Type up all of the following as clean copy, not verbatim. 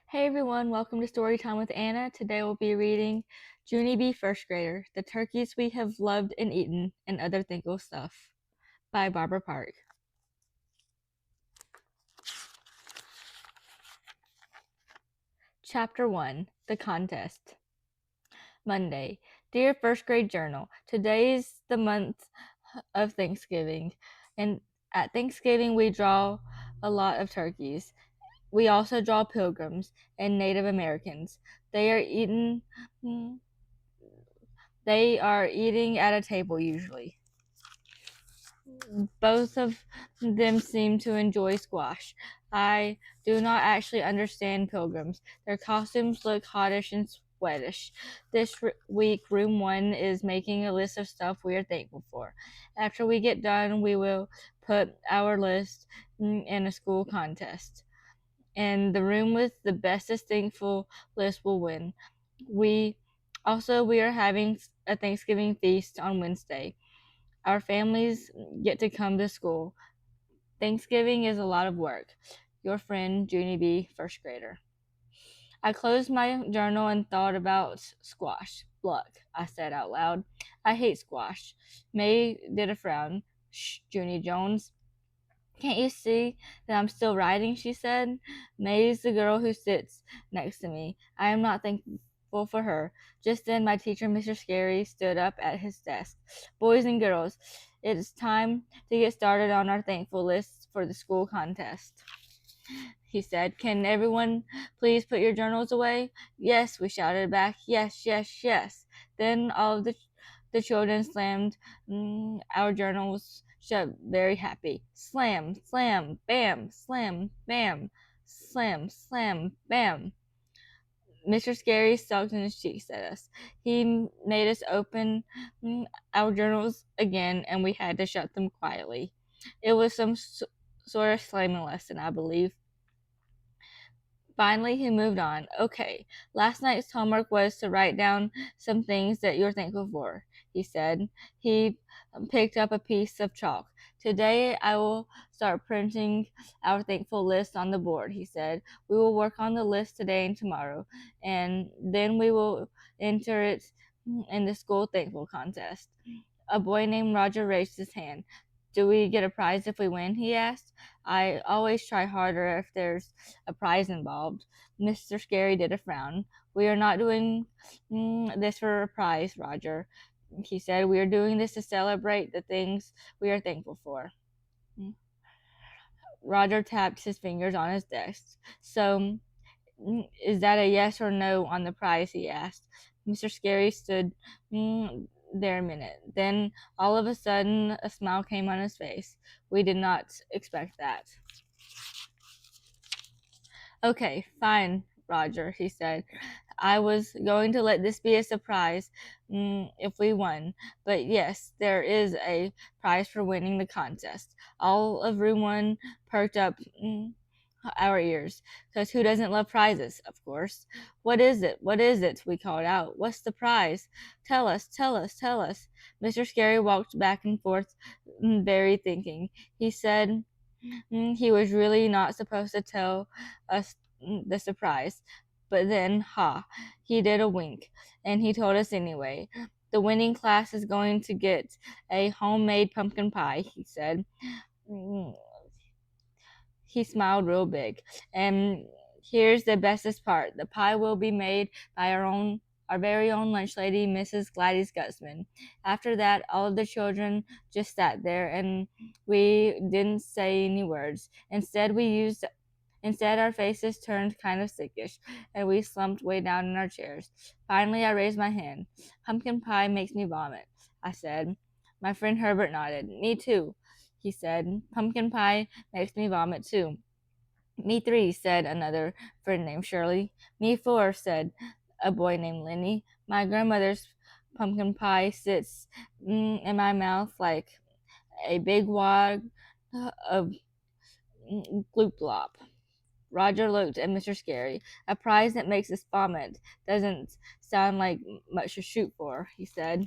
Hey everyone, welcome to Storytime with Anna. Today we'll be reading Junie B. First Grader, The Turkeys We Have Loved and Eaten, and Other Thankful Stuff by Barbara Park. Chapter 1, The Contest. Monday. Dear First Grade Journal, today's the month of Thanksgiving, and at Thanksgiving we draw a lot of turkeys. We also draw pilgrims and Native Americans. They are eaten They are eating at a table usually. Both of them seem to enjoy squash. I do not actually understand pilgrims. Their costumes look hottish and sweatish. This week, room 1 is making a list of stuff we are thankful for. After we get done, we will put our list in a school contest. And the room with the bestest thankful list will win. We are having a Thanksgiving feast on Wednesday. Our families get to come to school. Thanksgiving is a lot of work. Your friend, Junie B., first grader. I closed my journal and thought about squash. Bluck, I said out loud. I hate squash. May did a frown. Shh, Junie Jones. Can't you see that I'm still writing? She said. May's the girl who sits next to me. I am not thankful for her. Just then, my teacher, Mr. Scary, stood up at his desk. Boys and girls, it is time to get started on our thankful list for the school contest, he said. Can everyone please put your journals away? Yes, we shouted back. Yes, yes, yes. Then all of the children slammed our journals shut, very happy. Slam, slam, bam, slam, bam, slam, slam, bam. Mr. Scary sucked in his cheeks at us. He made us open our journals again, and we had to shut them quietly. It was some sort of slamming lesson, I believe. Finally, he moved on. Okay, last night's homework was to write down some things that you're thankful for, he said. He picked up a piece of chalk. Today, I will start printing our thankful list on the board, he said. We will work on the list today and tomorrow, and then we will enter it in the school thankful contest. A boy named Roger raised his hand. Do we get a prize if we win? He asked. I always try harder if there's a prize involved. Mr. Scary did a frown. We are not doing this for a prize, Roger, he said. We are doing this to celebrate the things we are thankful for. Roger tapped his fingers on his desk. So, is that a yes or no on the prize? He asked. Mr. Scary stood there a minute. Then, all of a sudden, a smile came on his face. We did not expect that. Okay, fine, Roger, he said. I was going to let this be a surprise if we won. But yes, there is a prize for winning the contest. All of room 1 perked up our ears, because who doesn't love prizes, of course. What is it? What is it? We called out. What's the prize? Tell us, tell us, tell us. Mr. Scary walked back and forth, very thinking. He said he was really not supposed to tell us the surprise. But then, he did a wink, and he told us anyway. The winning class is going to get a homemade pumpkin pie, he said. He smiled real big. And here's the bestest part. The pie will be made by our very own lunch lady, Mrs. Gladys Gutsman. After that, all of the children just sat there, and we didn't say any words. Instead, our faces turned kind of sickish, and we slumped way down in our chairs. Finally, I raised my hand. Pumpkin pie makes me vomit, I said. My friend Herbert nodded. Me too, he said. Pumpkin pie makes me vomit too. Me 3, said another friend named Shirley. Me 4, said a boy named Lenny. My grandmother's pumpkin pie sits in my mouth like a big wad of gloop glop. Roger looked at Mr. Scary. A prize that makes us vomit doesn't sound like much to shoot for, he said.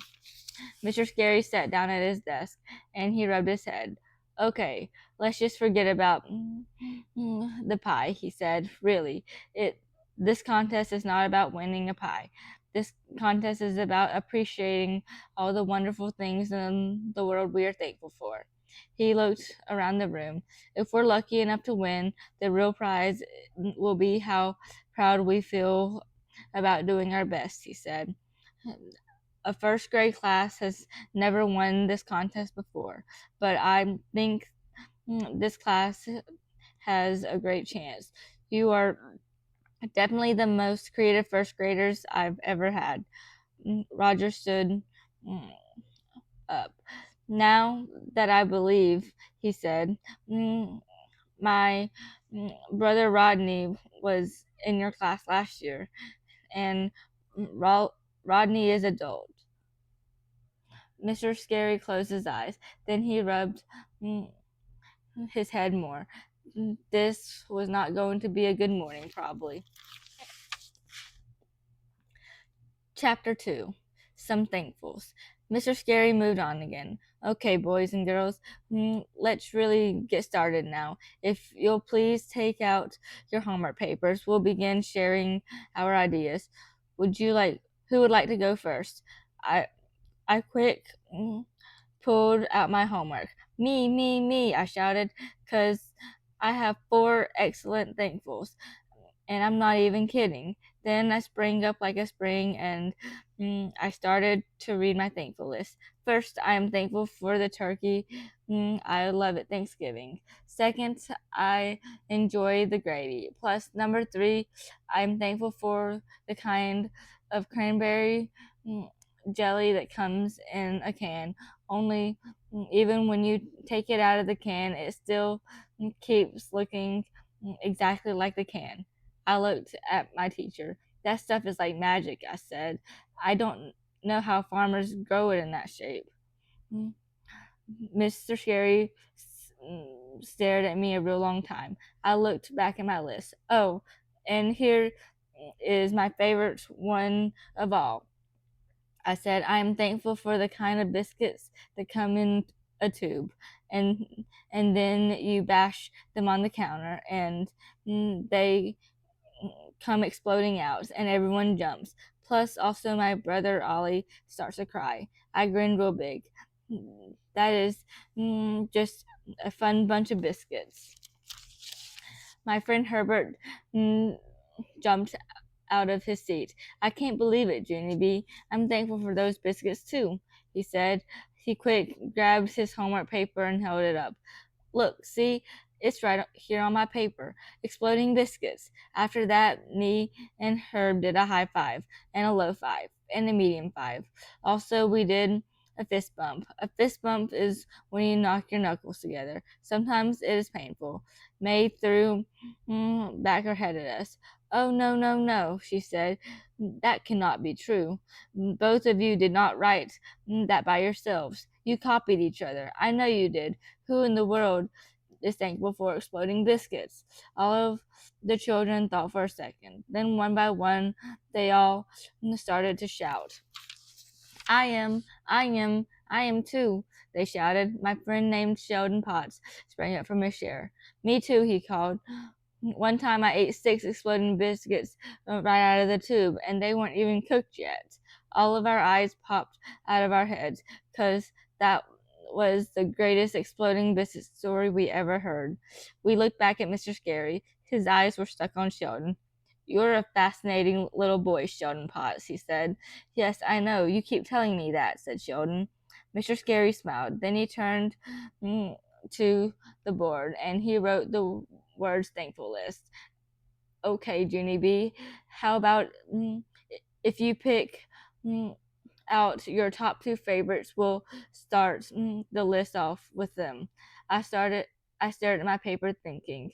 Mr. Scary sat down at his desk, and he rubbed his head. Okay, let's just forget about the pie, he said. Really, it This contest is not about winning a pie. This contest is about appreciating all the wonderful things in the world we are thankful for. He looked around the room. If we're lucky enough to win, the real prize will be how proud we feel about doing our best, he said. A first grade class has never won this contest before, but I think this class has a great chance. You are definitely the most creative first graders I've ever had. Roger stood mm, up. Now that I believe, he said, my brother Rodney was in your class last year, and Rodney is adult. Mr. Scary closed his eyes. Then he rubbed mm, his head more. This was not going to be a good morning, probably. Chapter 2. Some Thankfuls. Mr. Scary moved on again. Okay, boys and girls, let's really get started now. If you'll please take out your homework papers, we'll begin sharing our ideas. Who would like to go first? I quick pulled out my homework. Me, I shouted, 'cause I have 4 excellent thankfuls, and I'm not even kidding. Then I sprang up like a spring and I started to read my thankful list. First, I am thankful for the turkey. I love it Thanksgiving. Second, I enjoy the gravy. Plus, number 3, I'm thankful for the kind of cranberry jelly that comes in a can. Only even when you take it out of the can, it still keeps looking exactly like the can. I looked at my teacher. That stuff is like magic, I said. I don't know how farmers grow it in that shape. Mr. Scary stared at me a real long time. I looked back at my list. Oh, and here is my favorite one of all. I said, I am thankful for the kind of biscuits that come in a tube, and and then you bash them on the counter, and they come exploding out, and everyone jumps. Plus, also my brother Ollie starts to cry. I grinned real big. That is just a fun bunch of biscuits. My friend Herbert jumped out of his seat. I can't believe it, Junie B. I'm thankful for those biscuits too, he said. He quick grabbed his homework paper and held it up. Look, see, it's right here on my paper. Exploding biscuits. After that, me and Herb did a high five, and a low five, and a medium five. Also, we did a fist bump. A fist bump is when you knock your knuckles together. Sometimes it is painful. May threw back her head at us. Oh, no, no, no, she said. That cannot be true. Both of you did not write that by yourselves. You copied each other. I know you did. Who in the world is thankful for exploding biscuits? All of the children thought for a second. Then one by one, they all started to shout. I am too, they shouted. My friend named Sheldon Potts sprang up from his chair. Me too, he called. One time I ate 6 exploding biscuits right out of the tube, and they weren't even cooked yet. All of our eyes popped out of our heads, 'cause that was the greatest exploding biscuit story we ever heard. We looked back at Mr. Scary. His eyes were stuck on Sheldon. You're a fascinating little boy, Sheldon Potts, he said. Yes, I know. You keep telling me that, said Sheldon. Mr. Scary smiled. Then he turned to the board and he wrote the words thankful list. Okay, Junie B, how about if you pick out your top 2 favorites, we'll start the list off with them. I stared at my paper thinking.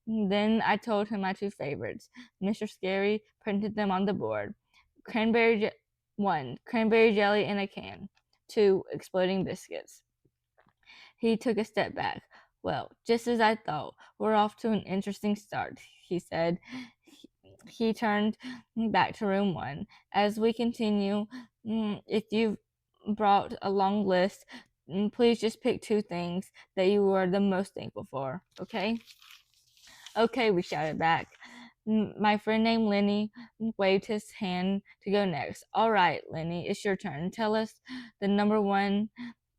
Then I told him my 2 favorites. Mr. Scary printed them on the board. 1. Cranberry jelly in a can. 2. Exploding biscuits. He took a step back. Well, just as I thought, we're off to an interesting start, he said. He turned back to room 1. As we continue, if you've brought a long list, please just pick 2 things that you are the most thankful for, okay? Okay, we shouted back. My friend named Lenny waved his hand to go next. All right, Lenny, it's your turn. Tell us the number one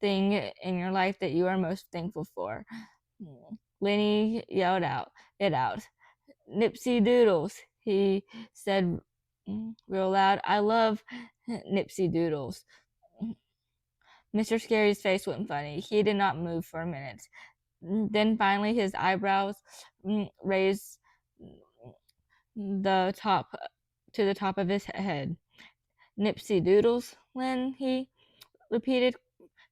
thing in your life that you are most thankful for. Lenny yelled it out. Nipsey Doodles, he said real loud. I love Nipsey Doodles. Mr. Scary's face went funny. He did not move for a minute. Then finally his eyebrows raised the top to the top of his head. Nipsey Doodles, Lynn, he repeated,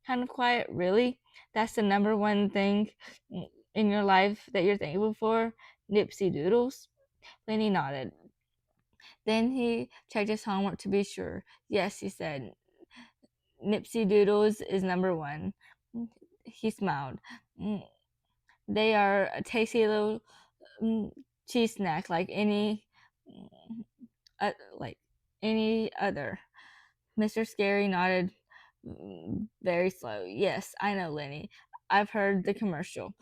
kind of quiet. Really? That's the number one thing in your life that you're thankful for? Nipsey Doodles? Lenny nodded. Then he checked his homework to be sure. Yes, he said. Nipsey Doodles is number one. He smiled. They are a tasty little cheese snack like any other. Mr. Scary nodded very slow. Yes, I know, Lenny. I've heard the commercial.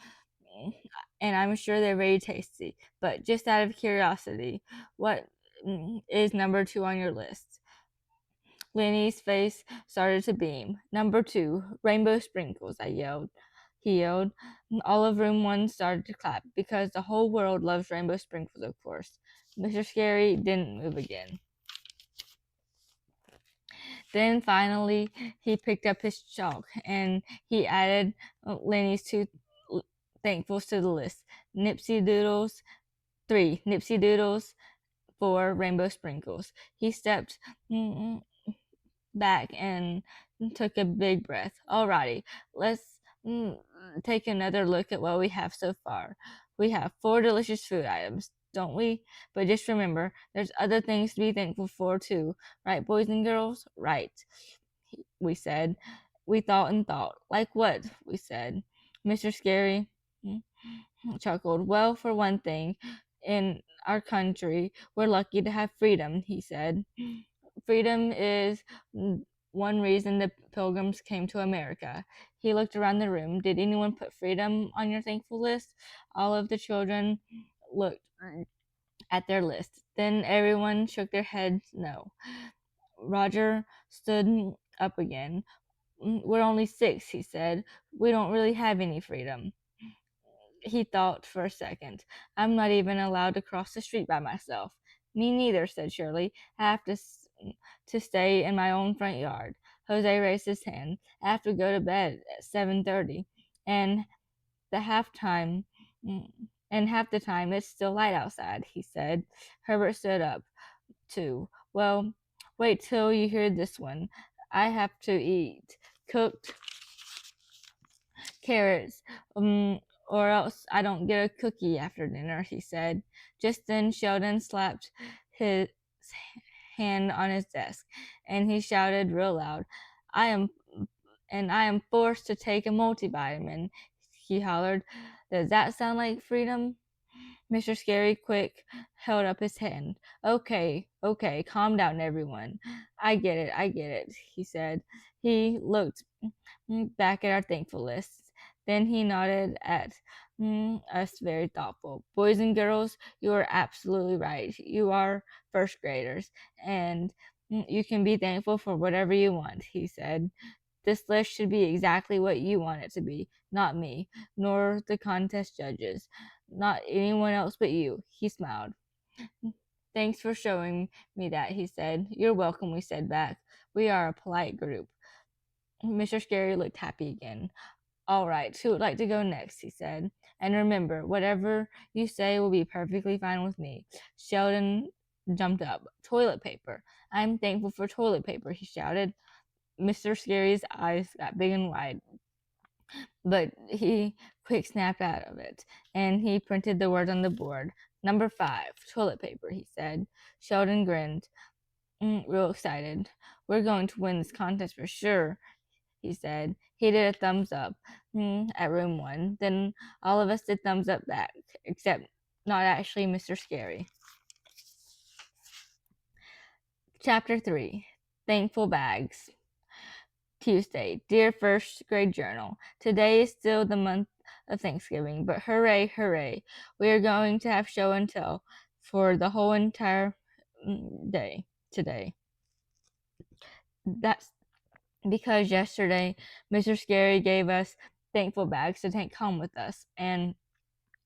And I'm sure they're very tasty. But just out of curiosity, what is number two on your list? Lenny's face started to beam. Number two, rainbow sprinkles, I yelled. He yelled. All of room one started to clap because the whole world loves rainbow sprinkles, of course. Mr. Scary didn't move again. Then finally, he picked up his chalk and he added Lenny's two thankfuls to the list. Nipsey Doodles, 3. Nipsey Doodles, 4. Rainbow sprinkles. He stepped back and took a big breath. Alrighty, let's take another look at what we have so far. We have 4 delicious food items, don't we? But just remember, there's other things to be thankful for too. Right, boys and girls? Right, we said. We thought and thought. Like what? We said. Mr. Scary chuckled. Well, for one thing, in our country, we're lucky to have freedom, he said. Freedom is one reason the pilgrims came to America. He looked around the room. Did anyone put freedom on your thankful list? All of the children looked at their list. Then everyone shook their heads no. Roger stood up again. We're only 6, he said. We don't really have any freedom. He thought for a second. I'm not even allowed to cross the street by myself. Me neither, said Shirley. I have to stay in my own front yard. Jose raised his hand. I have to go to bed at 7:30, and the half time, and half the time it's still light outside, he said. Herbert stood up too. Well, wait till you hear this one. I have to eat cooked carrots, or else I don't get a cookie after dinner, he said. Just then Sheldon slapped his hand on his desk, and he shouted real loud, I am forced to take a multivitamin, he hollered. Does that sound like freedom? Mr. Scary Quick held up his hand. Okay, calm down, everyone. I get it, he said. He looked back at our thankful lists. Then he nodded at us very thoughtful. Boys and girls, you are absolutely right. You are first graders, and you can be thankful for whatever you want, he said. This list should be exactly what you want it to be, not me, nor the contest judges, not anyone else but you. He smiled. Thanks for showing me that, he said. You're welcome, we said back. We are a polite group. Mr. Scary looked happy again. All right, who would like to go next, he said. And remember, whatever you say will be perfectly fine with me. Sheldon jumped up. Toilet paper. I'm thankful for toilet paper, he shouted. Mr. Scary's eyes got big and wide, but he quick snapped out of it, and he printed the words on the board. Number 5, toilet paper, he said. Sheldon grinned, real excited. We're going to win this contest for sure, he said. He did a thumbs up at room 1. Then all of us did thumbs up back, except not actually Mr. Scary. Chapter 3, Thankful Bags. Tuesday. Dear First Grade Journal, today is still the month of Thanksgiving, but hooray, hooray. We are going to have show and tell. for the whole entire day today. That's because yesterday Mr. Scary gave us thankful bags to take home with us, and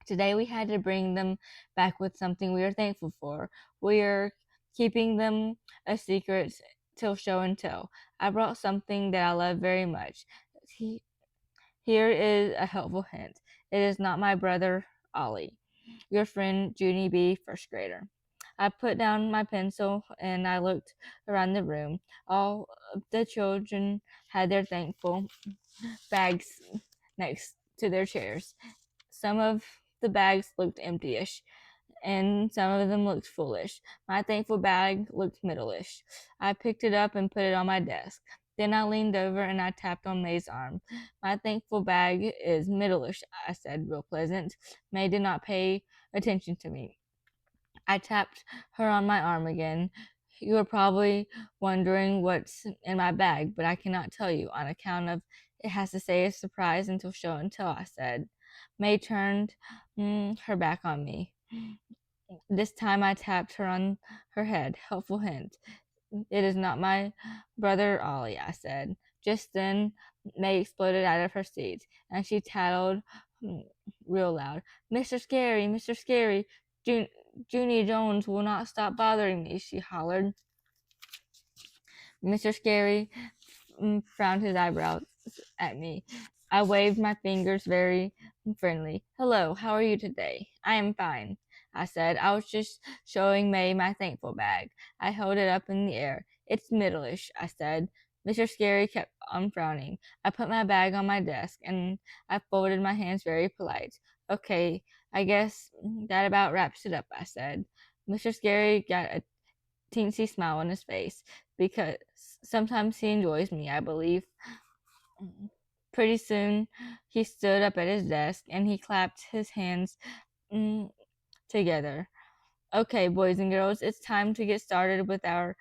today we had to bring them back with something we are thankful for. We are keeping them a secret till show and tell. I brought something that I love very much. Here is a helpful hint. It is not my brother Ollie, your friend Junie B, first grader. I put down my pencil and I looked around the room. All of the children had their thankful bags next to their chairs. Some of the bags looked emptyish, and some of them looked foolish. My thankful bag looked middle-ish. I picked it up and put it on my desk. Then I leaned over and I tapped on May's arm. My thankful bag is middle-ish, I said, real pleasant. May did not pay attention to me. I tapped her on my arm again. You are probably wondering what's in my bag, but I cannot tell you on account of it has to stay a surprise until show and tell, I said. May turned her back on me. This time I tapped her on her head. Helpful hint. It is not my brother Ollie, I said. Just then May exploded out of her seat, and she tattled real loud. Mr. Scary, Mr. Scary, Junie Jones will not stop bothering me, she hollered. Mr. Scary frowned his eyebrows at me. I waved my fingers very friendly. Hello, how are you today? I am fine, I said. I was just showing May my thankful bag. I held it up in the air. It's middle-ish, I said. Mr. Scary kept on frowning. I put my bag on my desk and I folded my hands very polite. Okay, I guess that about wraps it up, I said. Mr. Scary got a teensy smile on his face because sometimes he enjoys me, I believe. Pretty soon, he stood up at his desk and he clapped his hands together. Okay, boys and girls, it's time to get started with our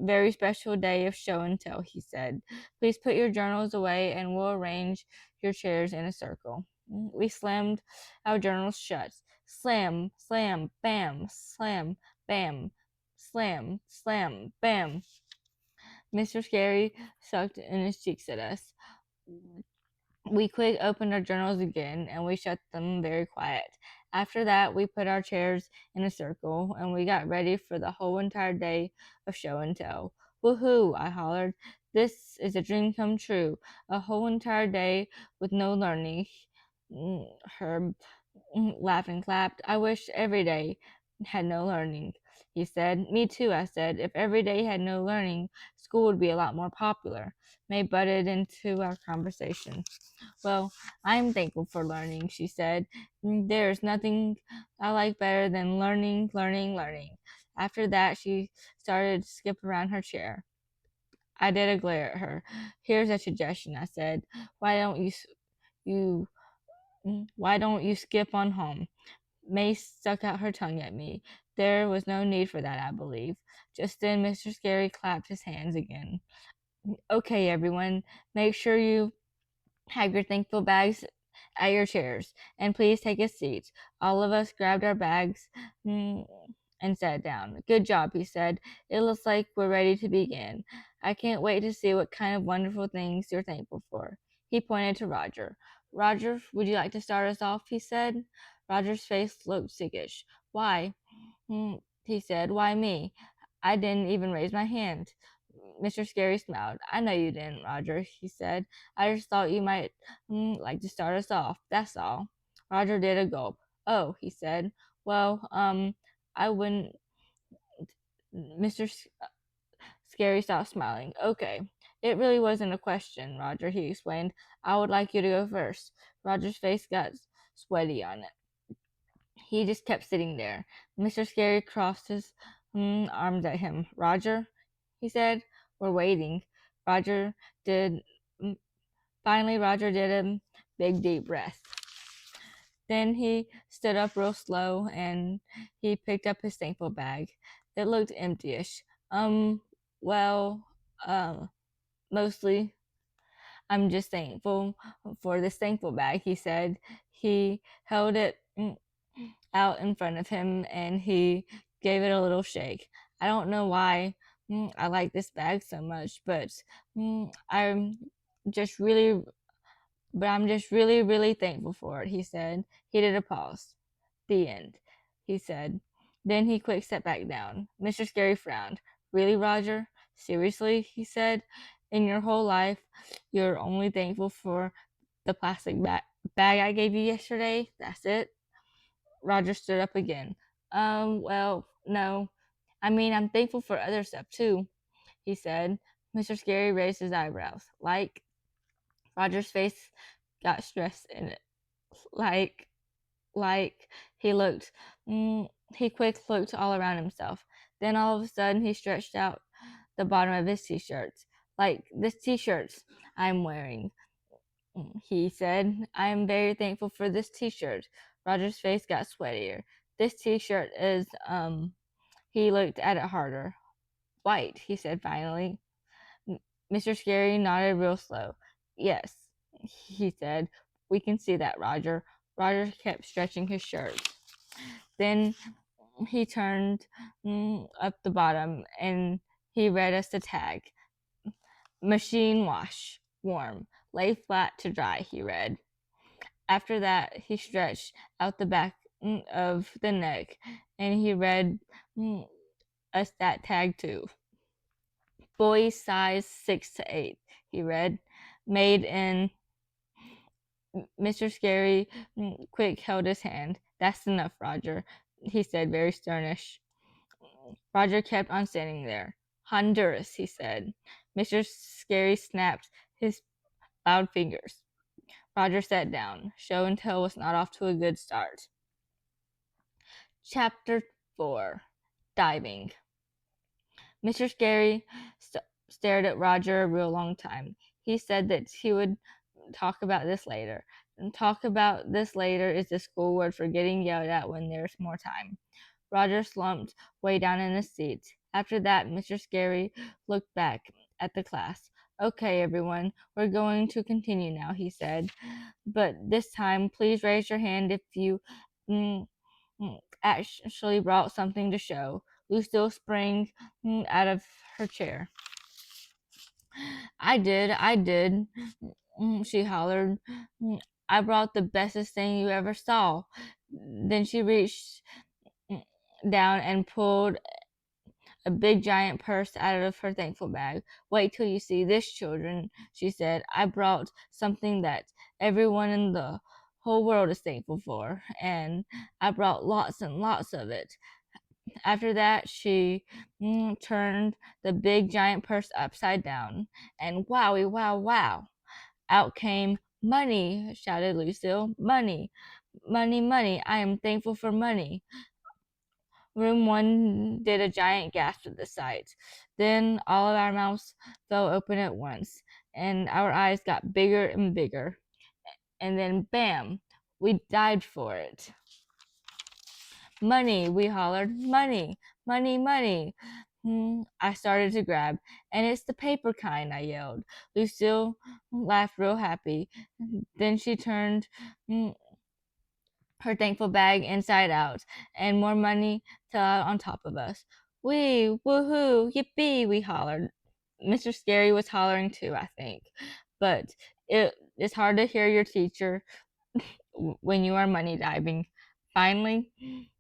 very special day of show and tell, he said. Please put your journals away and we'll arrange your chairs in a circle. We slammed our journals shut. Slam, slam, bam, slam, bam, slam, slam, bam. Mr. Scary sucked in his cheeks at us. We quick opened our journals again and we shut them very quiet. After that, we put our chairs in a circle and we got ready for the whole entire day of show and tell. Woohoo! I hollered. This is a dream come true. A whole entire day with no learning. Herb laughed and clapped. I wish every day had no learning, he said. Me too, I said. If every day had no learning, school would be a lot more popular. May butted into our conversation. Well, I'm thankful for learning, she said. There's nothing I like better than learning, learning, learning. After that, she started to skip around her chair. I did a glare at her. Here's a suggestion, I said. Why don't you why don't you skip on home? May stuck out her tongue at me. There was no need for that, I believe. Just then, Mr. Scary clapped his hands again. Okay, everyone, make sure you have your thankful bags at your chairs, and please take a seat. All of us grabbed our bags and sat down. Good job, he said. It looks like we're ready to begin. I can't wait to see what kind of wonderful things you're thankful for. He pointed to Roger. Roger, would you like to start us off? He said. Roger's face looked sickish. Why? He said. Why me? I didn't even raise my hand. Mr. Scary smiled. I know you didn't, Roger, he said. I just thought you might like to start us off. That's all. Roger did a gulp. Oh, he said. Well, I wouldn't. Mr. Scary stopped smiling. Okay. It really wasn't a question, Roger, he explained. I would like you to go first. Roger's face got sweaty on it. He just kept sitting there. Mr. Scary crossed his arms at him. Roger, he said, we're waiting. Roger did. Finally, Roger did a big deep breath. Then he stood up real slow and he picked up his thankful bag. It looked emptyish. Well, mostly I'm just thankful for this thankful bag, he said. He held it out in front of him and he gave it a little shake. I don't know why I like this bag so much, but mm, I'm just really, I'm just really, really thankful for it, he said. He did a pause. The end, he said. Then he quick stepped back down. Mr. Scary frowned. Really, Roger? Seriously, he said. In your whole life, you're only thankful for the plastic bag I gave you yesterday? That's it? Roger stood up again. Well, no. I mean, I'm thankful for other stuff too, he said. Mr. Scary raised his eyebrows. Roger's face got stressed in it. Like, like, he looked, he quick looked all around himself. Then all of a sudden, he stretched out the bottom of his t-shirt. Like, this t-shirt I'm wearing, he said. I am very thankful for this t-shirt. Roger's face got sweatier. This t-shirt is, he looked at it harder. White, he said finally. Mr. Scary nodded real slow. Yes, he said. We can see that, Roger. Roger kept stretching his shirt. Then he turned up the bottom and he read us the tag. Machine wash, warm, lay flat to dry, he read. After that, he stretched out the back of the neck and he read us that tag too. Boy size 6 to 8, he read. Made in. Mr. Scary quick held his hand. That's enough, Roger, he said, very sternish. Roger kept on standing there. Honduras, he said. Mr. Scary snapped his loud fingers. Roger sat down. Show and tell was not off to a good start. Chapter 4. Diving. Mr. Scary stared at Roger a real long time. He said that he would talk about this later. And talk about this later is the school word for getting yelled at when there's more time. Roger slumped way down in his seat. After that, Mr. Scary looked back at the class. Okay, everyone, we're going to continue now, he said. But this time, please raise your hand if you actually brought something to show. Lucille sprang out of her chair. I did, she hollered. I brought the bestest thing you ever saw. Then she reached down and pulled a big giant purse out of her thankful bag. Wait till you see this, children, she said. I brought something that everyone in the whole world is thankful for, and I brought lots and lots of it. After that, she turned the big giant purse upside down, and wowie, wow, wow, out came money, shouted Lucille. Money, money, money. I am thankful for money. Room 1 did a giant gasp at the sight. Then all of our mouths fell open at once, and our eyes got bigger and bigger. And then, bam, we died for it. Money, we hollered. Money, money, money. I started to grab, and it's the paper kind, I yelled. Lucille laughed real happy. Then she turned her thankful bag inside out, and more money fell out on top of us. Wee, woohoo, yippee, we hollered. Mr. Scary was hollering too, I think. But it's hard to hear your teacher when you are money diving. Finally,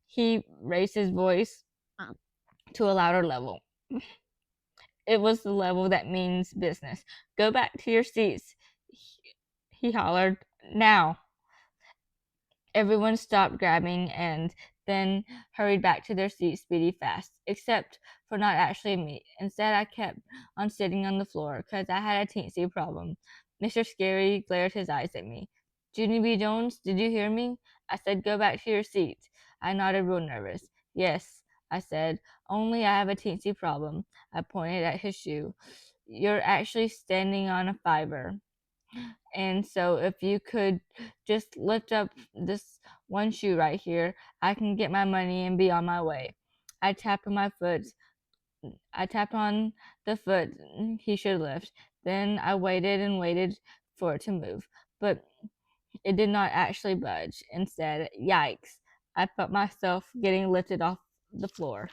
he raised his voice to a louder level. It was the level that means business. Go back to your seats, he hollered. Now. Everyone stopped grabbing and then hurried back to their seats speedy fast, except for not actually me. Instead, I kept on sitting on the floor, 'cause I had a teensy problem. Mr. Scary glared his eyes at me. Junie B. Jones, did you hear me? I said, go back to your seat. I nodded real nervous. Yes, I said, only I have a teensy problem. I pointed at his shoe. You're actually standing on a fiver. And so if you could just lift up this one shoe right here, I can get my money and be on my way. I tapped on my foot. I tapped on the foot he should lift. Then I waited and waited for it to move. But it did not actually budge. Instead, yikes, I felt myself getting lifted off the floor,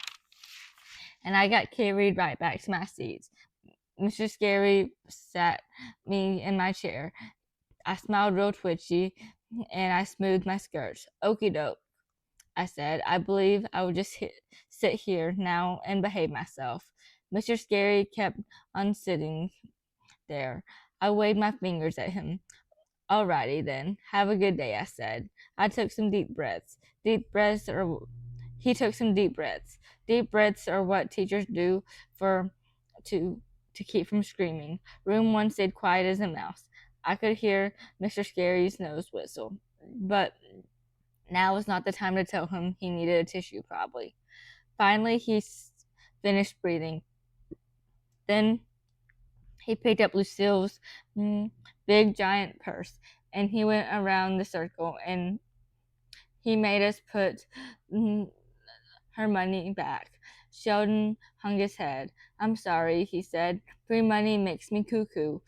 and I got carried right back to my seat. Mr. Scary sat me in my chair. I smiled real twitchy, and I smoothed my skirts. Okie doke, I said. I believe I would just sit here now and behave myself. Mr. Scary kept on sitting there. I waved my fingers at him. Alrighty then, have a good day, I said. I took some deep breaths. He took some deep breaths. Deep breaths are what teachers do for to to keep from screaming. Room 1 stayed quiet as a mouse. I could hear Mr. Scary's nose whistle, but now was not the time to tell him he needed a tissue, probably. Finally, he finished breathing. Then he picked up Lucille's big giant purse, and he went around the circle, and he made us put her money back. Sheldon hung his head. I'm sorry, he said. Free money makes me cuckoo.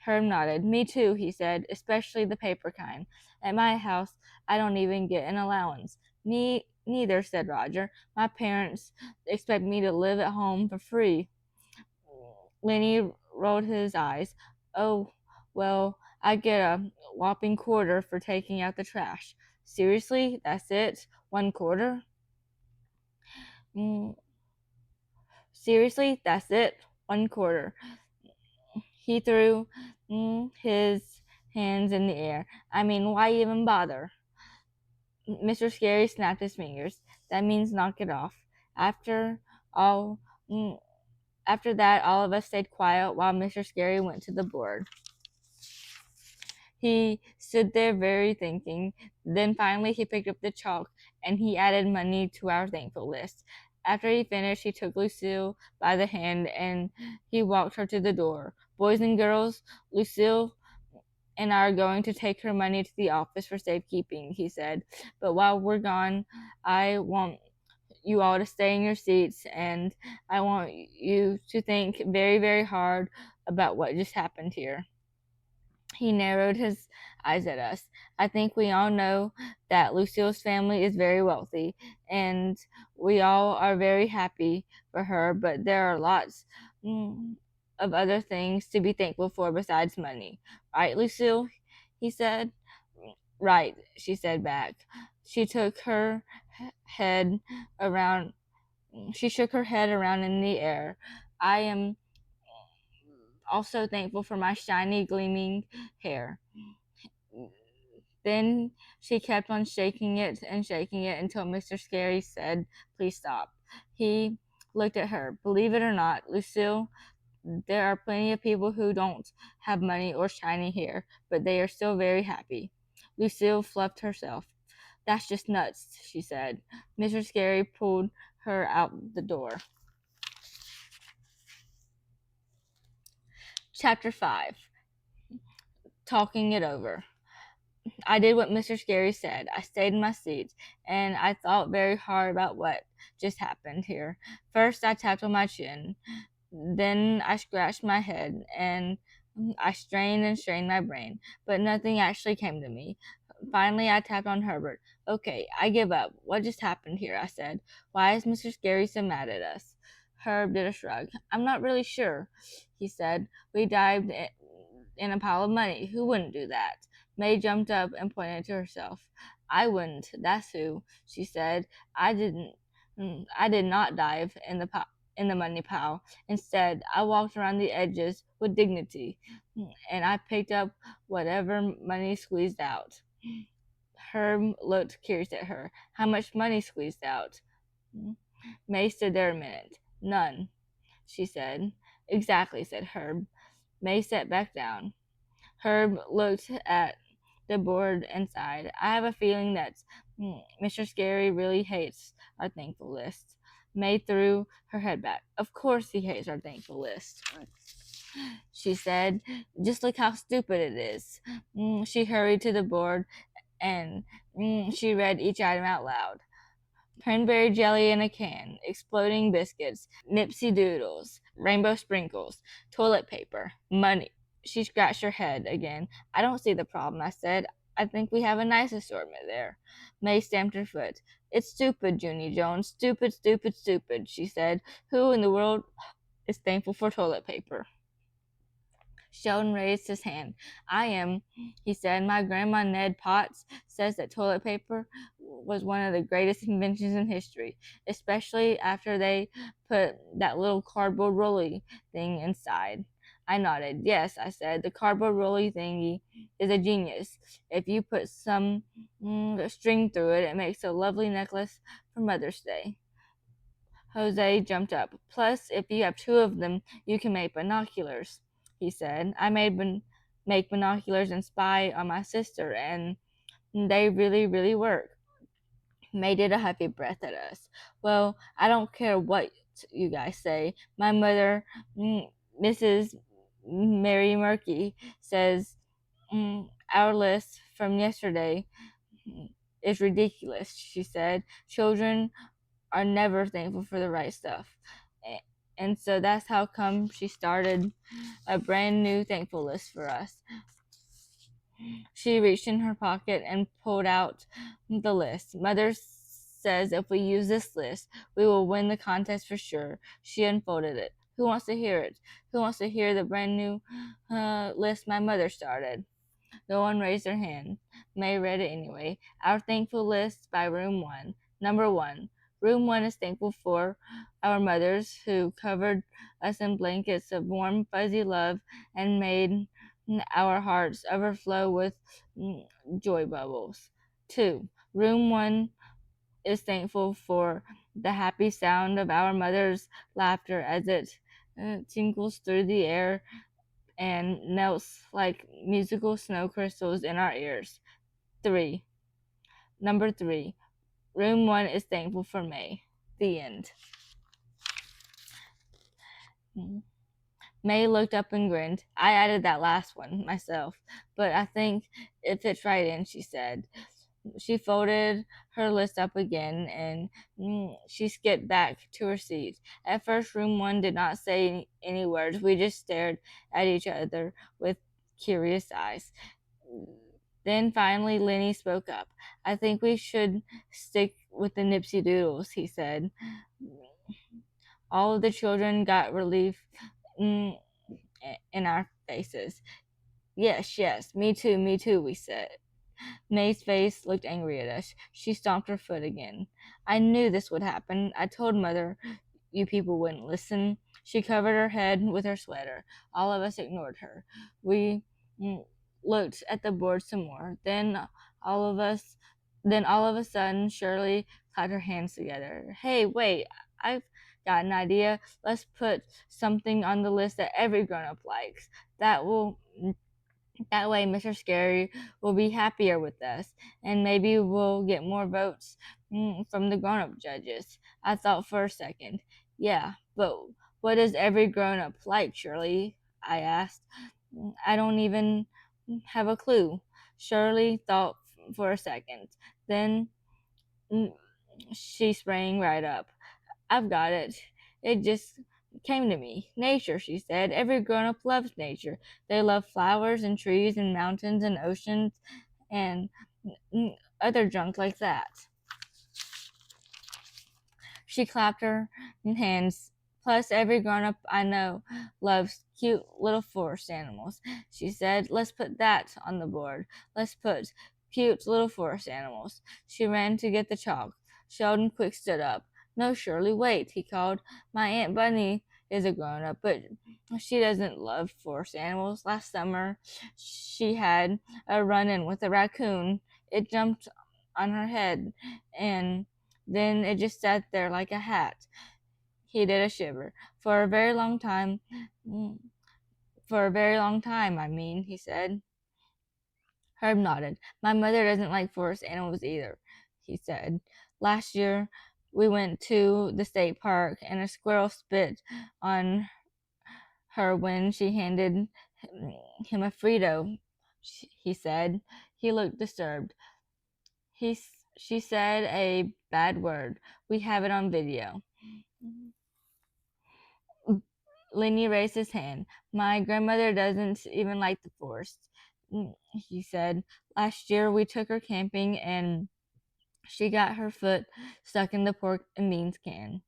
Herb nodded. Me too, he said, especially the paper kind. At my house, I don't even get an allowance. Neither, said Roger. My parents expect me to live at home for free. Lenny rolled his eyes. Oh, well, I get a whopping quarter for taking out the trash. Seriously? That's it? 1 quarter? Mm, seriously? That's it? 1 quarter. He threw his hands in the air. I mean, why even bother? Mr. Scary snapped his fingers. That means knock it off. After all, after that, all of us stayed quiet while Mr. Scary went to the board. He stood there very thinking. Then finally he picked up the chalk and he added money to our thankful list. After he finished, he took Lucille by the hand and he walked her to the door. Boys and girls, Lucille and I are going to take her money to the office for safekeeping, he said. But while we're gone, I want you all to stay in your seats, and I want you to think very, very hard about what just happened here. He narrowed his eyes at us. I think we all know that Lucille's family is very wealthy, and we all are very happy for her, but there are lots of other things to be thankful for besides money. Right, Lucille? He said. Right, she said back. She took her head around. She shook her head around in the air. I am also thankful for my shiny, gleaming hair. Then she kept on shaking it until Mr. Scary said, please stop. He looked at her. Believe it or not, Lucille, there are plenty of people who don't have money or shiny hair, but they are still very happy. Lucille fluffed herself. That's just nuts, she said. Mr. Scary pulled her out the door. Chapter 5. Talking it over. I did what Mr. Scary said. I stayed in my seat, and I thought very hard about what just happened here. First, I tapped on my chin. Then I scratched my head, and I strained and strained my brain, but nothing actually came to me. Finally, I tapped on Herbert. Okay, I give up. What just happened here? I said. Why is Mr. Scary so mad at us? Herb did a shrug. I'm not really sure, he said. We dived in a pile of money. Who wouldn't do that? May jumped up and pointed to herself. I wouldn't. That's who, she said. I did not dive in the money pile. Instead, I walked around the edges with dignity, and I picked up whatever money squeezed out. Herb looked curious at her. How much money squeezed out? May stood there a minute. None, she said. Exactly, said Herb. May sat back down. Herb looked at the board and sighed. I have a feeling that Mr. Scary really hates our thankful list. May threw her head back. Of course he hates our thankful list, she said. Just look how stupid it is. She hurried to the board and she read each item out loud. Cranberry jelly in a can, exploding biscuits, Nipsey doodles, rainbow sprinkles, toilet paper, money. She scratched her head again. I don't see the problem, I said. I think we have a nice assortment there. May stamped her foot. It's stupid, Junie Jones. Stupid, stupid, stupid, she said. Who in the world is thankful for toilet paper? Sheldon raised his hand. I am, he said. My grandma Ned Potts says that toilet paper was one of the greatest inventions in history, especially after they put that little cardboard rolly thing inside. I nodded. Yes, I said. The cardboard rolly thingy is a genius. If you put some string through it, it makes a lovely necklace for Mother's Day. Jose jumped up. Plus, if you have two of them, you can make binoculars, he said. I make binoculars and spy on my sister, and they really, really work. May did a heavy breath at us. Well, I don't care what you guys say. My mother, Mrs. Mary Murky, says our list from yesterday is ridiculous, she said. Children are never thankful for the right stuff. And so that's how come she started a brand new thankful list for us. She reached in her pocket and pulled out the list. Mother says if we use this list, we will win the contest for sure. She unfolded it. Who wants to hear it? Who wants to hear the brand new list my mother started? No one raised their hand. May read it anyway. Our thankful list by Room 1. Number 1. Room 1 is thankful for our mothers who covered us in blankets of warm, fuzzy love and made our hearts overflow with joy bubbles. 2. Room 1 is thankful for the happy sound of our mother's laughter as it tinkles through the air and melts like musical snow crystals in our ears. 3. Number 3. Room 1 is thankful for May. The end. May looked up and grinned. I added that last one myself, but I think it fits right in, she said. She folded her list up again and she skipped back to her seat. At first, Room 1 did not say any words. We just stared at each other with curious eyes. Then finally, Lenny spoke up. I think we should stick with the Nipsey Doodles, he said. All of the children got relief in our faces. Yes, yes, me too, we said. May's face looked angry at us. She stomped her foot again. I knew this would happen. I told Mother you people wouldn't listen. She covered her head with her sweater. All of us ignored her. We looked at the board some more. All of us, then all of a sudden, Shirley clapped her hands together. Hey, wait! I've got an idea. Let's put something on the list that every grown-up likes. That way, Mr. Scary will be happier with us, and maybe we'll get more votes from the grown-up judges. I thought for a second. Yeah, but what does every grown-up like, Shirley? I asked. I don't even have a clue. Shirley thought for a second. Then she sprang right up. I've got it. It just came to me. Nature, she said. Every grown up loves nature. They love flowers and trees and mountains and oceans and other junk like that. She clapped her hands. Plus, every grown up I know loves cute little forest animals. She said, let's put that on the board. Let's put cute little forest animals. She ran to get the chalk. Sheldon quick stood up. No, Shirley, wait, he called. My Aunt Bunny is a grown up, but she doesn't love forest animals. Last summer, she had a run in with a raccoon. It jumped on her head, and then it just sat there like a hat. He did a shiver. For a very long time, I mean, he said. Herb nodded. My mother doesn't like forest animals either, he said. Last year, we went to the state park and a squirrel spit on her when she handed him a Frito, he said. He looked disturbed. She said a bad word. We have it on video. Lenny raised his hand. My grandmother doesn't even like the forest. He said. Last year we took her camping and she got her foot stuck in the pork and beans can.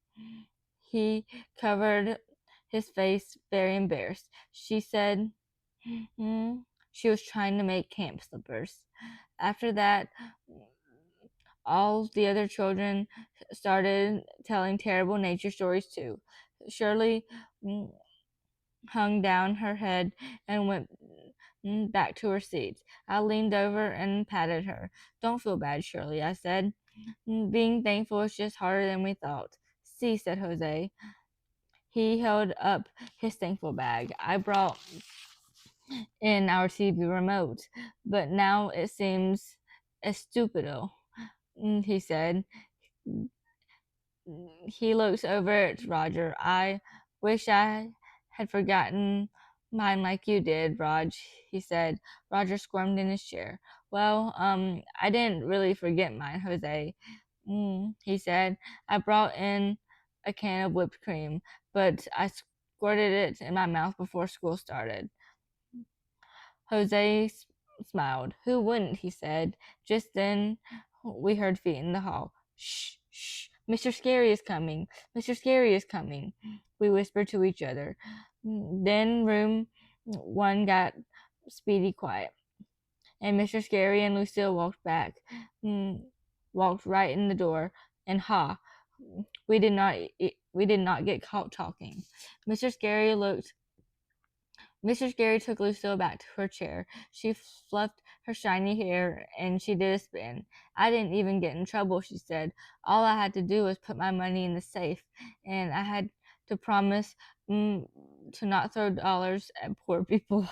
He covered his face, very embarrassed. She said she was trying to make camp slippers. After that, all the other children started telling terrible nature stories too. Shirley mm, hung down her head and went back to her seat. I leaned over and patted her. Don't feel bad, Shirley, I said. Being thankful is just harder than we thought. See, said Jose. He held up his thankful bag. I brought in our TV remote, but now it seems estúpido, he said. He looks over at Roger. I wish I had forgotten mine like you did, Raj, he said. Roger squirmed in his chair. Well, I didn't really forget mine, Jose, he said. I brought in a can of whipped cream, but I squirted it in my mouth before school started. Jose smiled. Who wouldn't, he said. Just then we heard feet in the hall. Shh, shh, Mr. Scary is coming. Mr. Scary is coming, we whispered to each other. Then room one got speedy quiet, and Mr. Scary and Lucille walked back, walked right in the door, and we did not get caught talking. Mr. Scary looked Mr. Scary took Lucille back to her chair. She fluffed her shiny hair and she did a spin. I didn't even get in trouble, she said. All I had to do was put my money in the safe, and I had to promise to not throw dollars at poor people.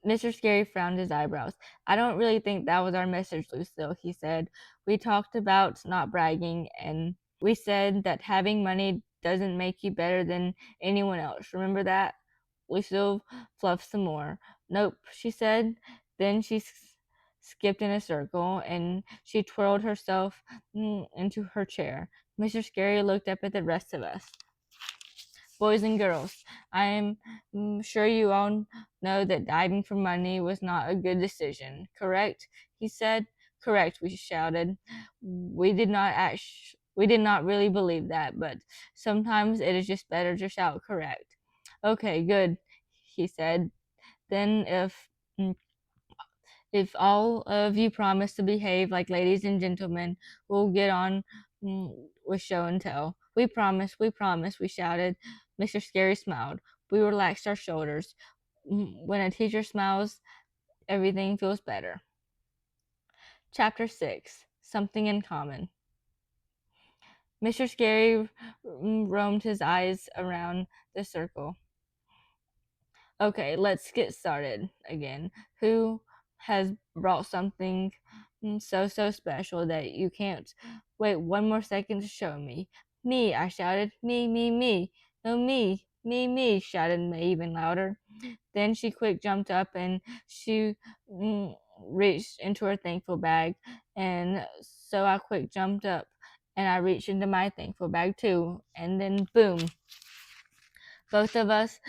Mr. Scary frowned his eyebrows. I don't really think that was our message, Lucille, he said. We talked about not bragging, and we said that having money doesn't make you better than anyone else. Remember that? Lucille fluffed some more. Nope, she said. Then she skipped in a circle, and she twirled herself into her chair. Mr. Scary looked up at the rest of us. Boys and girls, I am sure you all know that diving for money was not a good decision, correct? He said. Correct, we shouted. We did not really believe that, but sometimes it is just better to shout correct. Okay, good, he said. Then if all of you promise to behave like ladies and gentlemen, we'll get on with show and tell. We promise, we shouted. Mr. Scary smiled. We relaxed our shoulders. When a teacher smiles, everything feels better. Chapter 6 Something in Common. Mr. Scary roamed his eyes around the circle. Okay, let's get started again. Who has brought something so special that you can't wait one more second to show me? Me, I shouted. Me. No, me, shouted May even louder. Then she quick jumped up and she reached into her thankful bag. And so I quick jumped up and I reached into my thankful bag too. And then boom. Both of us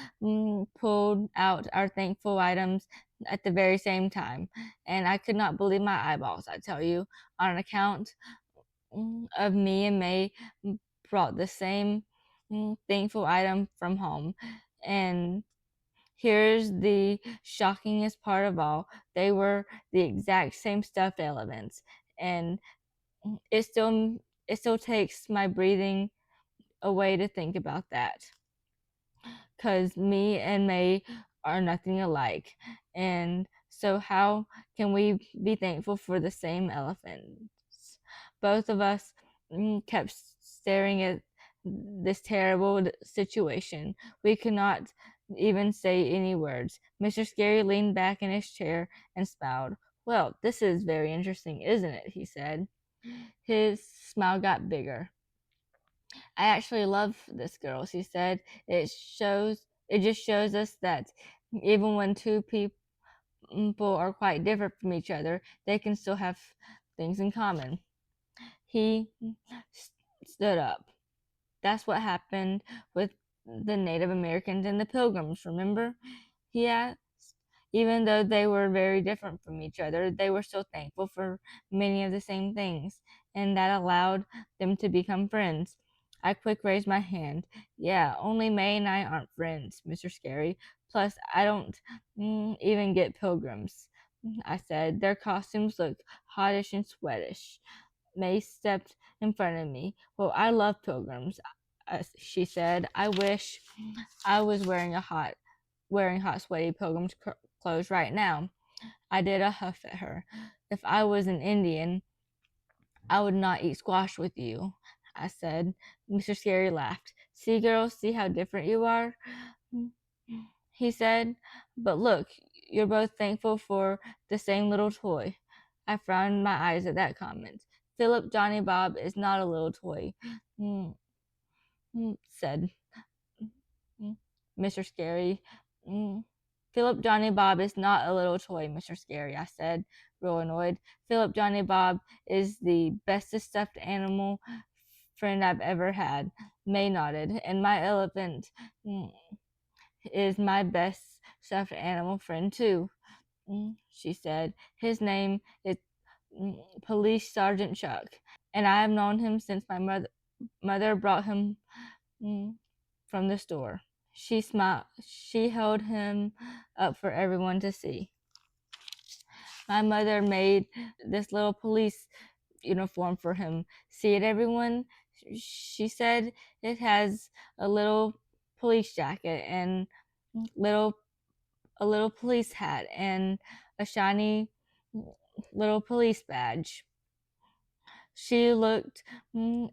pulled out our thankful items at the very same time, and I could not believe my eyeballs, I tell you, on account of me and May brought the same thankful item from home. And here's the shockingest part of all, they were the exact same stuffed elements, and it still takes my breathing away to think about that. Because me and May are nothing alike. And so, how can we be thankful for the same elephants? Both of us kept staring at this terrible situation. We could not even say any words. Mr. Scary leaned back in his chair and smiled. Well, this is very interesting, isn't it? He said. His smile got bigger. I actually love this girl, she said. It just shows us that even when two people are quite different from each other, they can still have things in common. He stood up. That's what happened with the Native Americans and the Pilgrims, remember? He asked. Even though they were very different from each other, they were still thankful for many of the same things, and that allowed them to become friends. I quick raised my hand. Yeah, only May and I aren't friends, Mr. Scary. Plus, I don't even get pilgrims, I said. Their costumes look hottish and sweatish. May stepped in front of me. Well, I love pilgrims, she said. I wish I was wearing hot, sweaty pilgrim's clothes right now. I did a huff at her. If I was an Indian, I would not eat squash with you, I said. Mr. Scary laughed. See, girls, see how different you are? He said. But look, you're both thankful for the same little toy. I frowned my eyes at that comment. Philip Johnny Bob is not a little toy, said Mr. Scary. Mm. Philip Johnny Bob is not a little toy, Mr. Scary, I said, real annoyed. Philip Johnny Bob is the bestest stuffed animal friend I've ever had. May nodded, and my elephant is my best stuffed animal friend, too, she said. His name is Police Sergeant Chuck, and I have known him since my mother brought him from the store. She smiled. She held him up for everyone to see. My mother made this little police uniform for him. See it, everyone? She said it has a little police jacket and little a little police hat and a shiny little police badge. She looked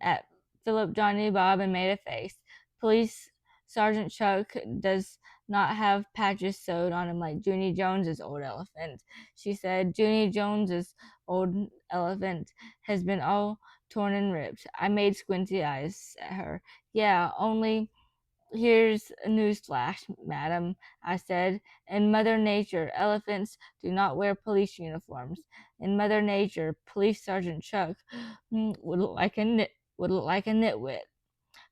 at Philip Johnny Bob and made a face. Police Sergeant Chuck does not have patches sewed on him like Junie Jones's old elephant. She said, Junie Jones's old elephant has been all torn and ripped. I made squinty eyes at her. Yeah, only here's a newsflash, madam, I said. In Mother Nature, elephants do not wear police uniforms. In Mother Nature, Police Sergeant Chuck would look like a nitwit.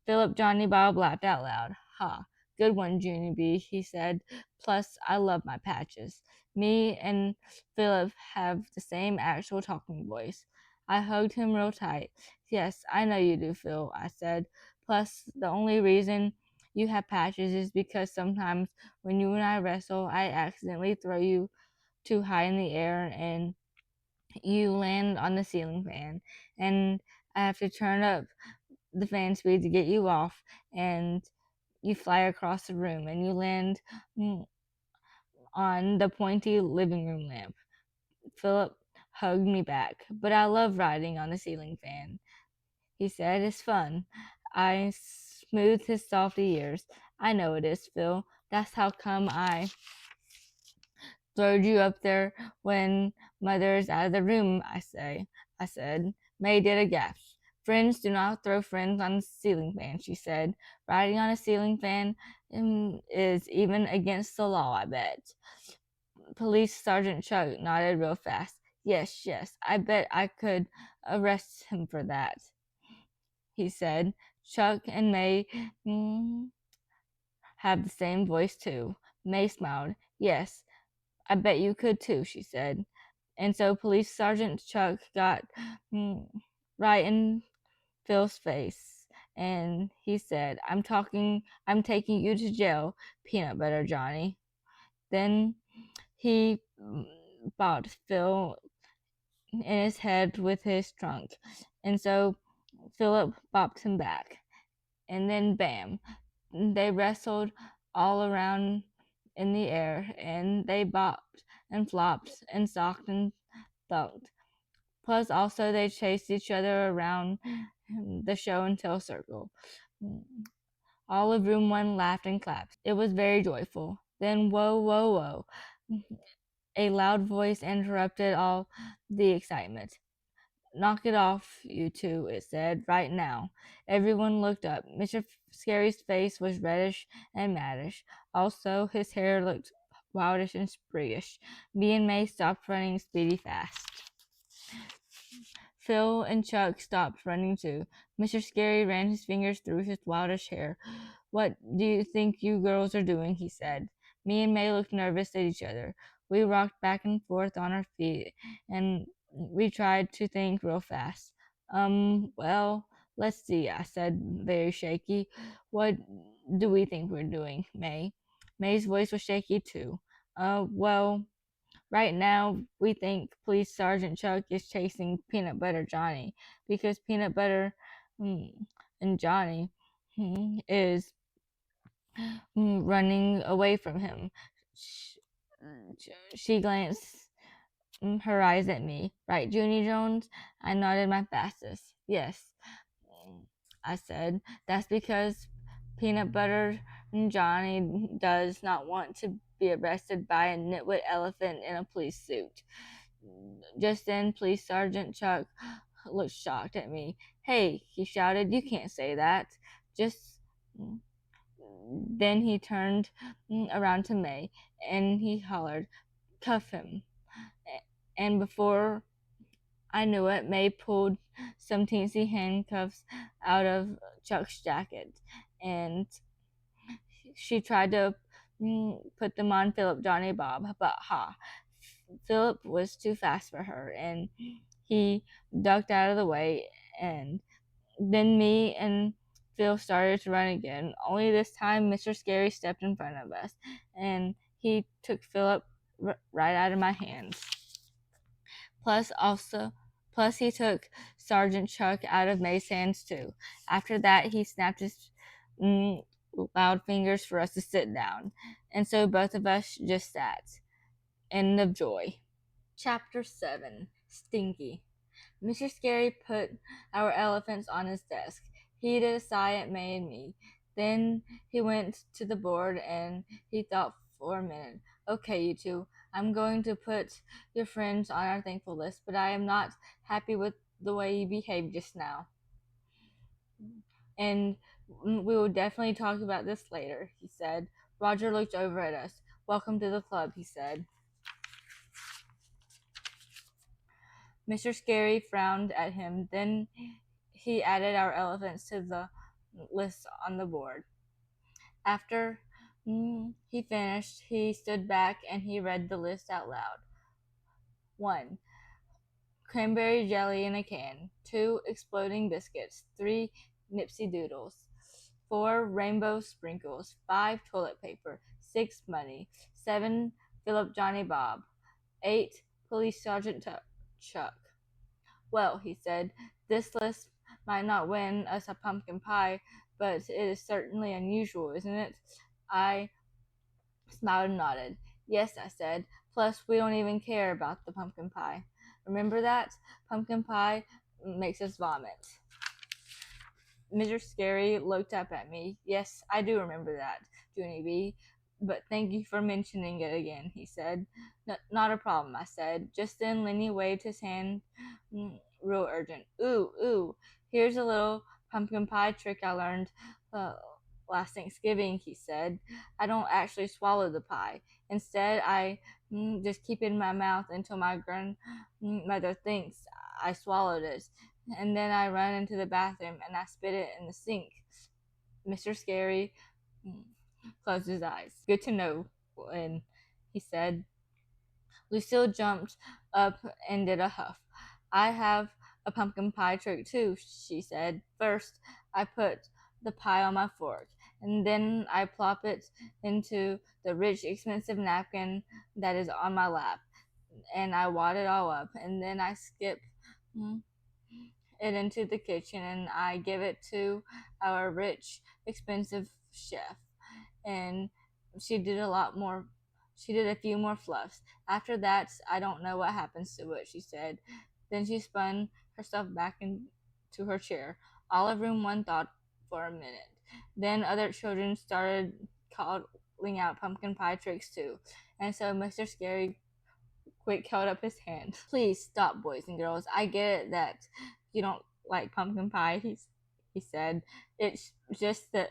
Philip Johnny Bob laughed out loud. Ha, good one, Junie B, he said. Plus, I love my patches. Me and Philip have the same actual talking voice. I hugged him real tight. Yes, I know you do, Phil, I said. Plus, the only reason you have patches is because sometimes when you and I wrestle, I accidentally throw you too high in the air and you land on the ceiling fan. And I have to turn up the fan speed to get you off, and you fly across the room and you land on the pointy living room lamp. Philip hugged me back. But I love riding on the ceiling fan, he said. It's fun. I smoothed his softy ears. I know it is, Phil. That's how come I throwed you up there when mother's out of the room, I said. May did a gasp. Friends do not throw friends on a ceiling fan, she said. Riding on a ceiling fan is even against the law, I bet. Police Sergeant Chuck nodded real fast. Yes, yes, I bet I could arrest him for that, he said. Chuck and May have the same voice, too. May smiled. Yes, I bet you could, too, she said. And so Police Sergeant Chuck got right in Phil's face, and he said, I'm taking you to jail, Peanut Butter Johnny. Then he bopped Phil in his head with his trunk, and so Philip bopped him back. And then bam, they wrestled all around in the air, and they bopped and flopped and socked and thunked. Plus, also, they chased each other around the show and tell circle. All of room one laughed and clapped. It was very joyful. Then, whoa, whoa, whoa. A loud voice interrupted all the excitement. Knock it off, you two, it said, right now. Everyone looked up. Mr. Scary's face was reddish and maddish. Also, his hair looked wildish and spriggish. Me and May stopped running speedy fast. Phil and Chuck stopped running too. Mr. Scary ran his fingers through his wildish hair. What do you think you girls are doing? He said. Me and May looked nervous at each other. We rocked back and forth on our feet, and we tried to think real fast. Well, let's see, I said, very shaky. What do we think we're doing, May? May's voice was shaky too. Well, right now we think Police Sergeant Chuck is chasing Peanut Butter Johnny because Peanut Butter mm, and Johnny is running away from him. She, she glanced her eyes at me. Right, Junie Jones? I nodded my fastest. Yes, I said. That's because Peanut Butter Johnny does not want to be arrested by a nitwit elephant in a police suit. Just then, Police Sergeant Chuck looked shocked at me. Hey, he shouted, you can't say that. Just then he turned around to May and he hollered, cuff him. And before I knew it, May pulled some teensy handcuffs out of Chuck's jacket and she tried to put them on Philip Johnny Bob, but Philip was too fast for her and he ducked out of the way, and then me and Phil started to run again. Only this time, Mr. Scary stepped in front of us, and he took Philip right out of my hands. Plus he took Sergeant Chuck out of May's hands too. After that, he snapped his loud fingers for us to sit down, and so both of us just sat. End of joy. Chapter 7. Stinky. Mr. Scary put our elephants on his desk. He did a sigh at May and me. Then he went to the board and he thought for a minute. Okay, you two, I'm going to put your friends on our thankful list, but I am not happy with the way you behaved just now. And we will definitely talk about this later, he said. Roger looked over at us. Welcome to the club, he said. Mr. Scary frowned at him. Then he added our elephants to the list on the board. After he finished, he stood back and he read the list out loud. 1. Cranberry jelly in a can. 2. Exploding biscuits. 3. Nipsey doodles. 4. Rainbow sprinkles. 5. Toilet paper. 6. Money. 7. Philip Johnny Bob. 8. Police Sergeant Chuck. Well, he said, this list might not win us a pumpkin pie, but it is certainly unusual, isn't it? I smiled and nodded. Yes, I said. Plus, we don't even care about the pumpkin pie. Remember that? Pumpkin pie makes us vomit. Mr. Scary looked up at me. Yes, I do remember that, Junie B. But thank you for mentioning it again, he said. Not a problem, I said. Just then Lenny waved his hand real urgent. Ooh, here's a little pumpkin pie trick I learned last Thanksgiving, he said. I don't actually swallow the pie. Instead, I just keep it in my mouth until my grandmother thinks I swallowed it. And then I run into the bathroom and I spit it in the sink. Mr. Scary closed his eyes. Good to know, and he said. Lucille jumped up and did a huff. I have a pumpkin pie trick too, she said. First, I put the pie on my fork, and then I plop it into the rich, expensive napkin that is on my lap, and I wad it all up, and then I skip it into the kitchen and I give it to our rich, expensive chef. And she did a lot more. She did a few more fluffs. After that, I don't know what happens to it, she said. Then she spun herself back into her chair. All of room one thought for a minute. Then other children started calling out pumpkin pie tricks too. And so Mr. Scary quick held up his hand. Please stop, boys and girls. I get it that you don't like pumpkin pie, he said. It's just that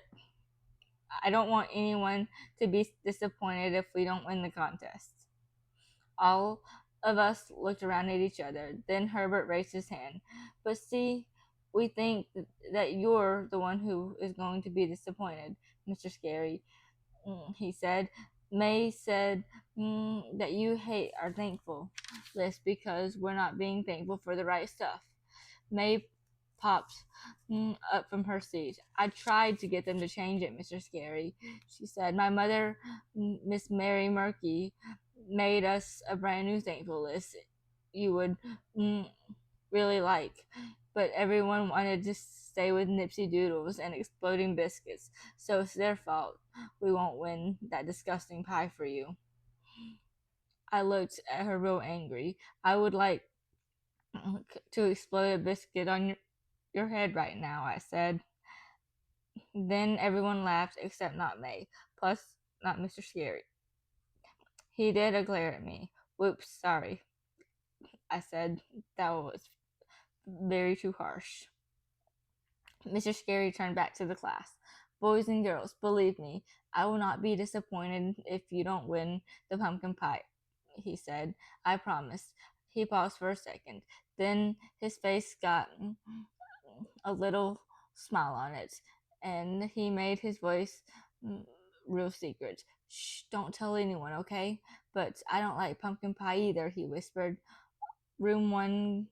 I don't want anyone to be disappointed if we don't win the contest. All of us looked around at each other. Then Herbert raised his hand. But see, we think that you're the one who is going to be disappointed, Mr. Scary, he said. May said that you hate our thankful list because we're not being thankful for the right stuff. May popped up from her seat. I tried to get them to change it, Mr. Scary, she said. My mother, Miss Mary Murky, made us a brand new thankful list you would mm, really like, but everyone wanted to stay with Nipsey Doodles and exploding biscuits, so it's their fault we won't win that disgusting pie for you. I looked at her real angry. I would like to explode a biscuit on your head right now, I said. Then everyone laughed except not May, plus not Mr. Scary. He did a glare at me. Whoops, sorry, I said. That was very too harsh. Mr. Scary turned back to the class. Boys and girls, believe me, I will not be disappointed if you don't win the pumpkin pie, he said. I promise. He paused for a second. Then his face got a little smile on it, and he made his voice real secret. Shh, don't tell anyone, okay? But I don't like pumpkin pie either, he whispered. Room one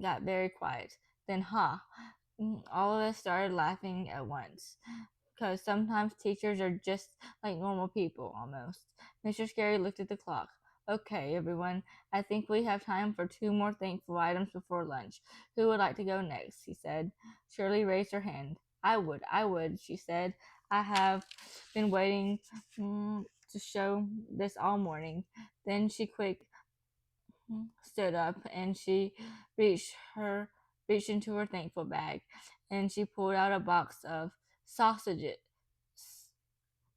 got very quiet. Then, all of us started laughing at once. Because sometimes teachers are just like normal people, almost. Mr. Scary looked at the clock. Okay, everyone, I think we have time for two more thankful items before lunch. Who would like to go next? He said. Shirley raised her hand. I would, she said. I have been waiting to show this all morning. Then she stood up and she reached into her thankful bag and she pulled out a box of sausages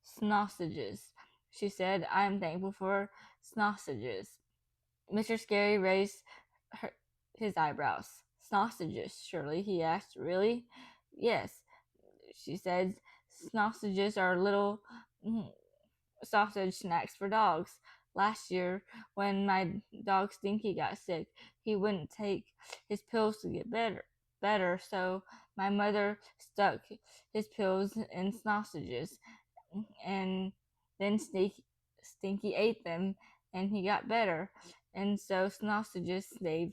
sausages. She said, I am thankful for sausages. Mr. Scary raised her, his eyebrows. Sausages, Shirley, he asked. Really? Yes, she said. Sausages are little sausage snacks for dogs. Last year, when my dog Stinky got sick, he wouldn't take his pills to get better, so my mother stuck his pills in sausages, and then Stinky ate them, and he got better, and so sausages saved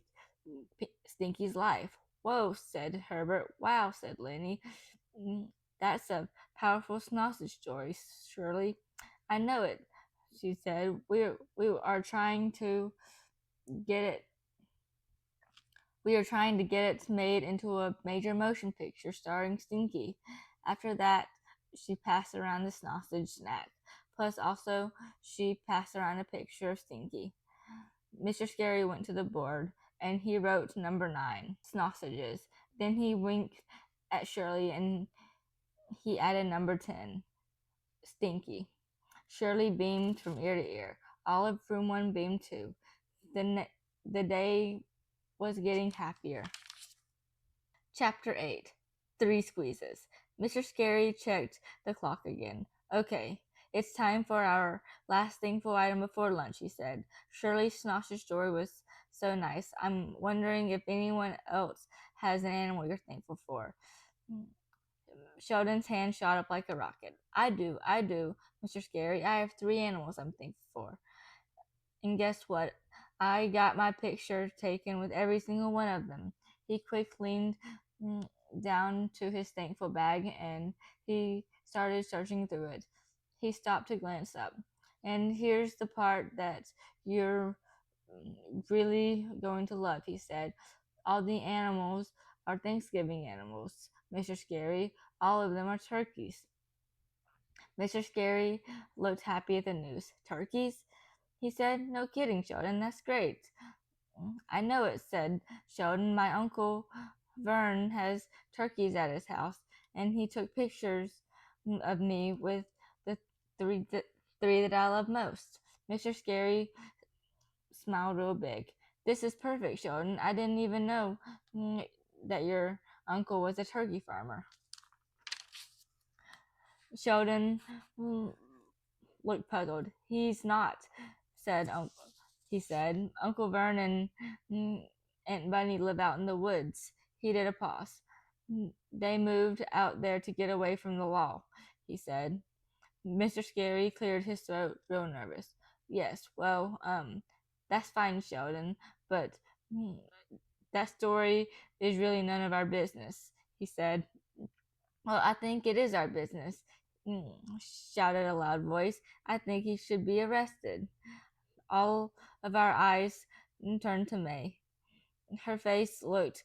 Stinky's life. Whoa, said Herbert. Wow, said Lenny. "Mm, That's a powerful sausage story, Shirley. I know it, she said. We are trying to get it. We are trying to get it made into a major motion picture starring Stinky. After that, she passed around the sausage snack. Plus, also, she passed around a picture of Stinky. Mr. Scary went to the board and he wrote number 9, sausages. Then he winked at Shirley and he added number 10, Stinky. Shirley beamed from ear to ear. Olive from one beamed too. The day was getting happier. Chapter 8, 3 Squeezes. Mr. Scary checked the clock again. Okay, it's time for our last thankful item before lunch, he said. Shirley's sausage story was so nice. I'm wondering if anyone else has an animal you're thankful for. Sheldon's hand shot up like a rocket. I do, Mr. Scary. I have 3 animals I'm thankful for. And guess what? I got my picture taken with every single one of them. He quickly leaned down to his thankful bag and he started searching through it. He stopped to glance up. And here's the part that you're really going to love, he said. All the animals are Thanksgiving animals, Mr. Scary. All of them are turkeys. Mr. Scary looked happy at the news. Turkeys? He said. No kidding, Sheldon. That's great. I know it, said Sheldon. My uncle Vern has turkeys at his house, and he took pictures of me with the three that I love most. Mr. Scary smiled real big. This is perfect, Sheldon. I didn't even know that your uncle was a turkey farmer. Sheldon looked puzzled. He's not, said Uncle. He said, Uncle Vernon and Aunt Bunny live out in the woods. He did a pause. They moved out there to get away from the law, he said. Mr. Scary cleared his throat, real nervous. Yes, well, that's fine, Sheldon, but mm, that story is really none of our business, he said. Well, I think it is our business, shouted a loud voice. I think he should be arrested. All of our eyes turned to May. Her face looked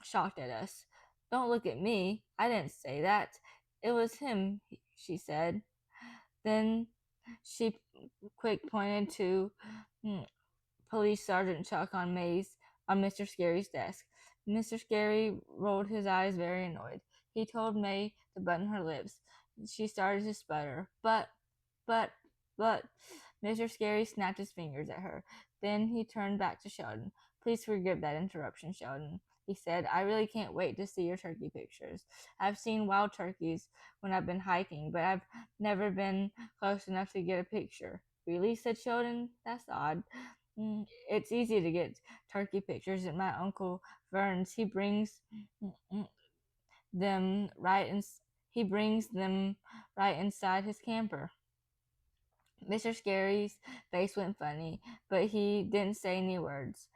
shocked at us. Don't look at me. I didn't say that. It was him, she said. Then she quick pointed to mm, Police Sergeant Chuck on Mr. Scary's desk. Mr. Scary rolled his eyes, very annoyed. He told May to button her lips. She started to sputter. But, but, Mr. Scary snapped his fingers at her. Then he turned back to Sheldon. Please forgive that interruption, Sheldon, he said. I really can't wait to see your turkey pictures. I've seen wild turkeys when I've been hiking, but I've never been close enough to get a picture. Really? Said Sheldon. That's odd. It's easy to get turkey pictures at my Uncle Vern's. Mm, them right in, he brings them right inside his camper. Mr. Scary's face went funny, but he didn't say any words.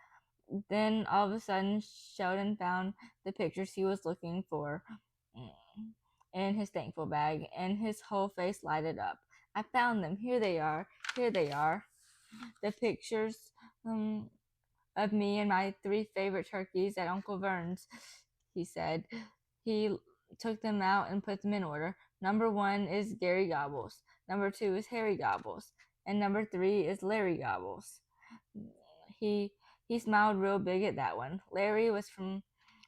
Then all of a sudden, Sheldon found the pictures he was looking for in his thankful bag, and his whole face lighted up. I found them. Here they are. Here they are. The pictures um, of me and my 3 favorite turkeys at Uncle Vern's, he said. He took them out and put them in order. Number 1 is Gary Gobbles. Number 2 is Harry Gobbles. And number 3 is Larry Gobbles. He he smiled real big at that one. Larry was from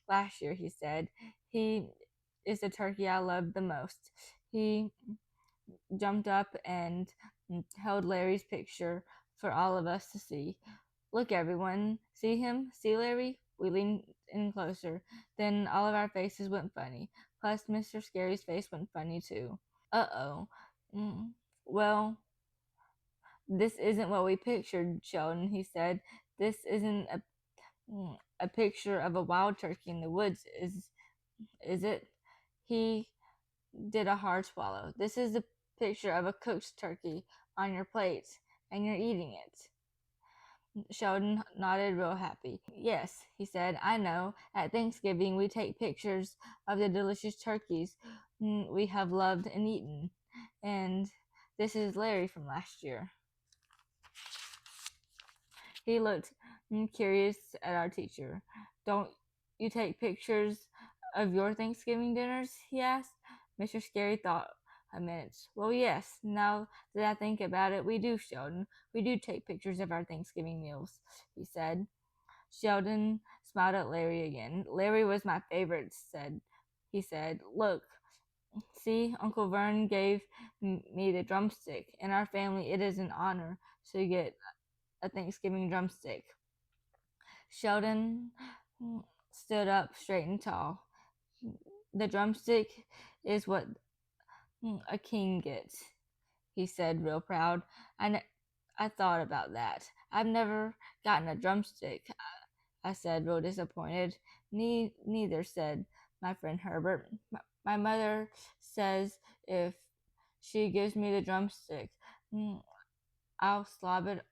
last year, he said. He is the turkey I loved the most. He jumped up and held Larry's picture for all of us to see. Look, everyone. See him? See Larry? We leaned in closer. Then all of our faces went funny. Plus, Mr. Scary's face went funny, too. Uh-oh. Mm, well, this isn't what we pictured, Sheldon, he said. This isn't a picture of a wild turkey in the woods, is it? He did a hard swallow. This is a picture of a cooked turkey on your plate, and you're eating it. Sheldon nodded real happy. Yes, he said, I know. At Thanksgiving, we take pictures of the delicious turkeys we have loved and eaten. And this is Larry from last year. He looked curious at our teacher. Don't you take pictures of your Thanksgiving dinners? He asked. Mr. Scary thought a minute. Well, yes, now that I think about it, we do, Sheldon. We do take pictures of our Thanksgiving meals, he said. Sheldon smiled at Larry again. Larry was my favorite, he said. Look, see, Uncle Vern gave me the drumstick. In our family, it is an honor to get a Thanksgiving drumstick. Sheldon stood up straight and tall. The drumstick is what a king gets, he said, real proud. I thought about that. I've never gotten a drumstick, I said, real disappointed. Neither, said my friend Herbert. My mother says if she gives me the drumstick, I'll slob it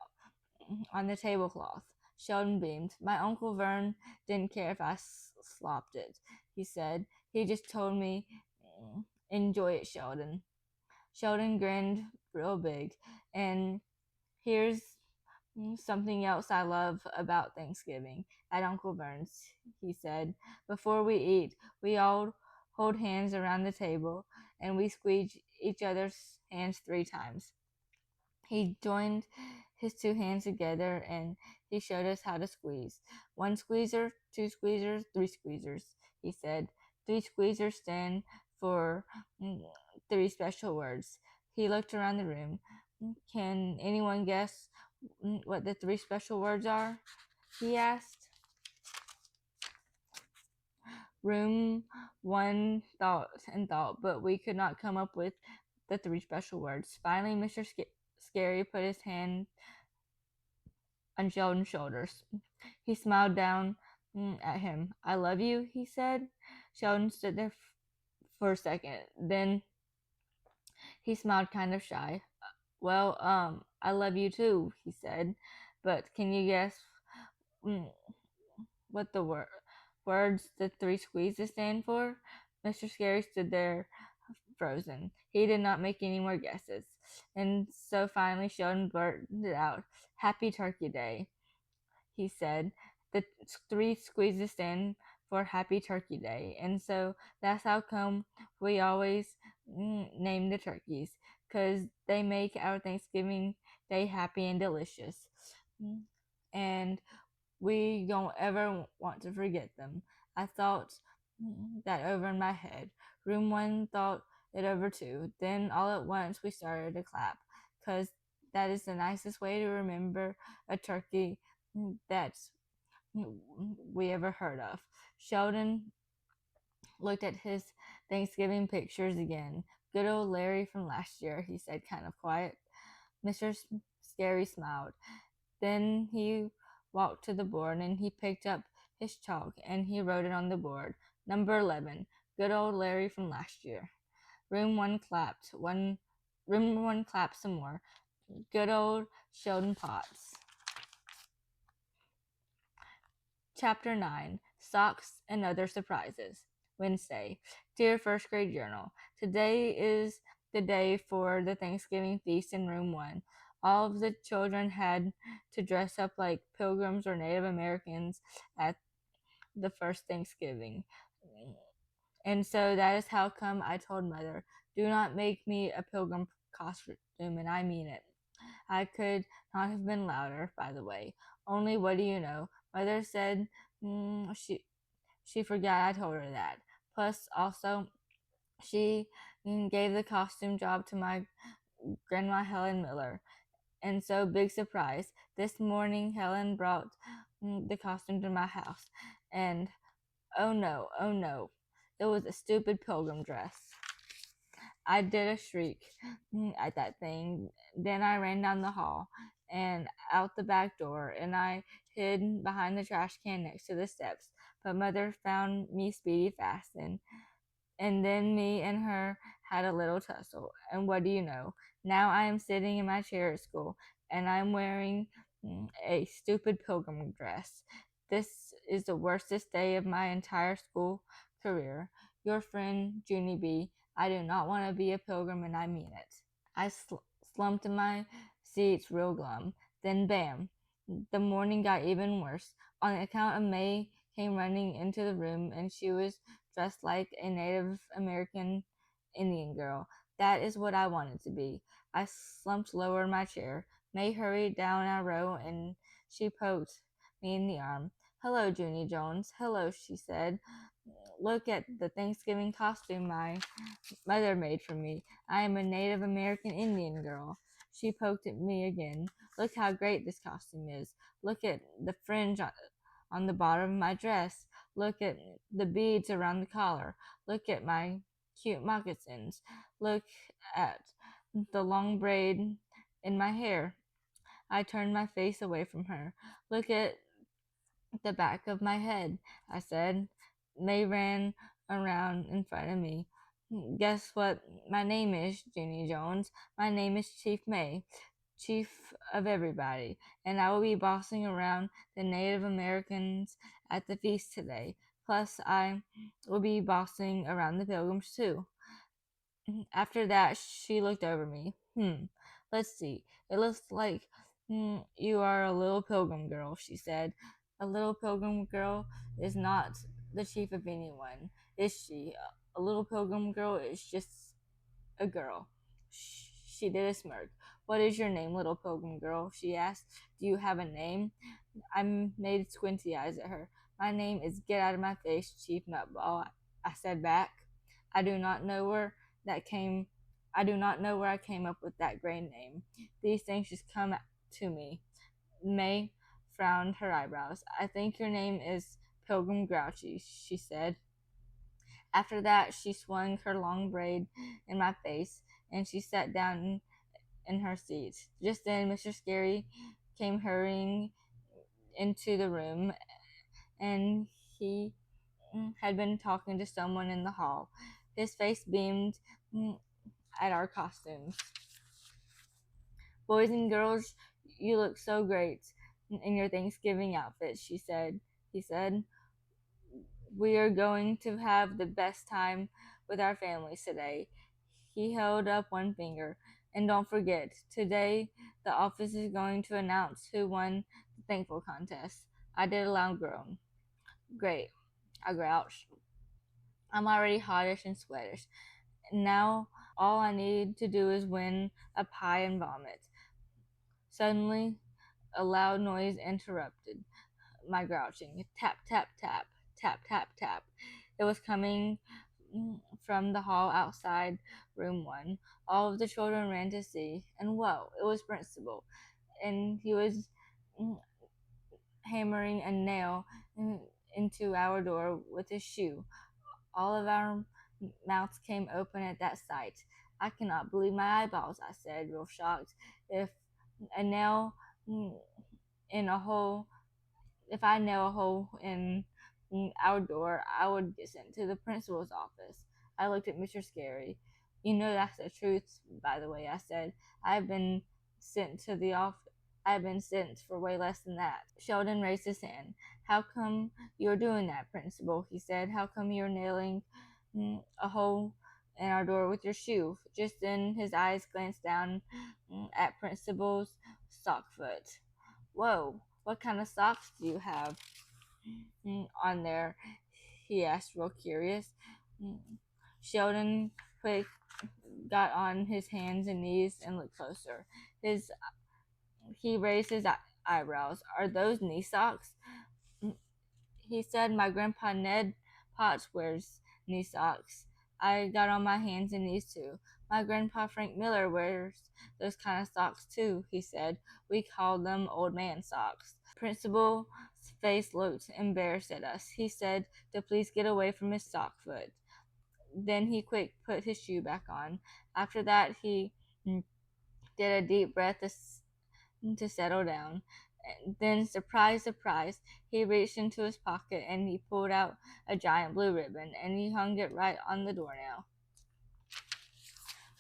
on the tablecloth. Sheldon beamed. My Uncle Vern didn't care if I slopped it, he said. He just told me, enjoy it, Sheldon. Sheldon grinned real big. And here's something else I love about Thanksgiving at Uncle Vern's, he said. Before we eat, we all hold hands around the table and we squeeze each other's hands 3 times. He joined his 2 hands together and he showed us how to squeeze. 1 squeezer, 2 squeezers, 3 squeezers, he said. 3 squeezers stand for 3 special words. He looked around the room. Can anyone guess what the 3 special words are? He asked. Room 1 thought and thought, but we could not come up with the 3 special words. Finally, Mr. Scary put his hand on Sheldon's shoulders. He smiled down at him. I love you, he said. Sheldon stood there for a second. Then He smiled kind of shy. Well, I love you too, he said. But can you guess mm, what the words the three squeezes stand for? Mr. Scary stood there frozen. He did not make any more guesses. And so finally Sheldon blurted out, Happy Turkey Day, he said. The three squeezes stand for Happy Turkey Day. And so that's how come we always name the turkeys, because they make our Thanksgiving Day happy and delicious. Mm, And we don't ever want to forget them. I thought that over in my head. Room one thought it over too. Then all at once we started to clap, because that is the nicest way to remember a turkey that we ever heard of. Sheldon looked at his Thanksgiving pictures again. Good old Larry from last year, he said, kind of quiet. Mr. Scary smiled. Then he walked to the board and he picked up his chalk and he wrote it on the board. Number 11. Good old Larry from last year. Room 1 clapped. Room 1 clapped some more. Good old Sheldon Potts. Chapter 9. Socks and Other Surprises. Wednesday. Dear First Grade Journal, today is the day for the Thanksgiving feast in Room 1. All of the children had to dress up like pilgrims or Native Americans at the first Thanksgiving. And so that is how come I told Mother, do not make me a pilgrim costume, and I mean it. I could not have been louder, by the way. Only what do you know? Mother said she forgot I told her that. Plus, also, she gave the costume job to my grandma Helen Miller. And so, big surprise, this morning Helen brought the costume to my house. And oh no, it was a stupid pilgrim dress. I did a shriek at that thing. Then I ran down the hall and out the back door, and I hid behind the trash can next to the steps. But Mother found me speedy fast, and then me and her had a little tussle. And what do you know? Now I am sitting in my chair at school, and I'm wearing a stupid pilgrim dress. This is the worstest day of my entire school career. Your friend, Junie B. I do not want to be a pilgrim, and I mean it. I slumped in my seats real glum. Then bam! The morning got even worse. On account of May came running into the room, and she was dressed like a Native American Indian girl. That is what I wanted to be. I slumped lower in my chair. May hurried down our row, and she poked me in the arm. Hello, Junie Jones. Hello, she said. Look at the Thanksgiving costume my mother made for me. I am a Native American Indian girl. She poked at me again. Look how great this costume is. Look at the fringe on the bottom of my dress. Look at the beads around the collar. Look at my cute moccasins. Look at the long braid in my hair. I turned my face away from her. Look at the back of my head, I said. May ran around in front of me. Guess what my name is, Jenny Jones? My name is Chief May, chief of everybody, and I will be bossing around the Native Americans at the feast today. Plus, I will be bossing around the pilgrims too. After that, she looked over me. Let's see. It looks like you are a little pilgrim girl, she said. A little pilgrim girl is not the chief of anyone, is she? A little pilgrim girl is just a girl. She did a smirk. What is your name, little pilgrim girl? She asked. Do you have a name? I made squinty eyes at her. My name is Get Out of My Face, Chief Nutball, I said back. I do not know where that came. I do not know where I came up with that great name. These things just come to me. May frowned her eyebrows. I think your name is Pilgrim Grouchy, she said. After that, she swung her long braid in my face, and she sat down in her seat. Just then, Mr. Scary came hurrying into the room, and he had been talking to someone in the hall. His face beamed at our costumes. Boys and girls, you look so great in your Thanksgiving outfits, she said. He said, we are going to have the best time with our families today. He held up one finger. And don't forget, today the office is going to announce who won the thankful contest. I did a loud groan. Great, I grouched. I'm already hottish and sweatish. Now all I need to do is win a pie and vomit. Suddenly, a loud noise interrupted my grouching. Tap, tap, tap, tap, tap, tap. It was coming from the hall outside room 1. All of the children ran to see, and whoa, it was Principal. And he was hammering a nail into our door with his shoe. All of our mouths came open at that sight. I cannot believe my eyeballs, I said, real shocked. If a nail in a hole if I nail a hole in our door, I would get sent to the principal's office. I looked at Mr. Scary. You know that's the truth, by the way, I said. I've been sent to the office. I've been sent for way less than that. Sheldon raised his hand. How come you're doing that, Principal? He said. How come you're nailing a hole in our door with your shoe? Just then his eyes glanced down at Principal's sock foot. Whoa, what kind of socks do you have on there? He asked, real curious. Sheldon quick got on his hands and knees and looked closer. He raised his eyebrows. Are those knee socks? He said, my grandpa Ned Potts wears knee socks. I got on my hands and knees too. My grandpa Frank Miller wears those kind of socks too, he said. We call them old man socks. Principal's face looked embarrassed at us. He said to please get away from his sock foot. Then he quick put his shoe back on. After that, he did a deep breath to settle down. Then, surprise, surprise, he reached into his pocket and he pulled out a giant blue ribbon and he hung it right on the doornail.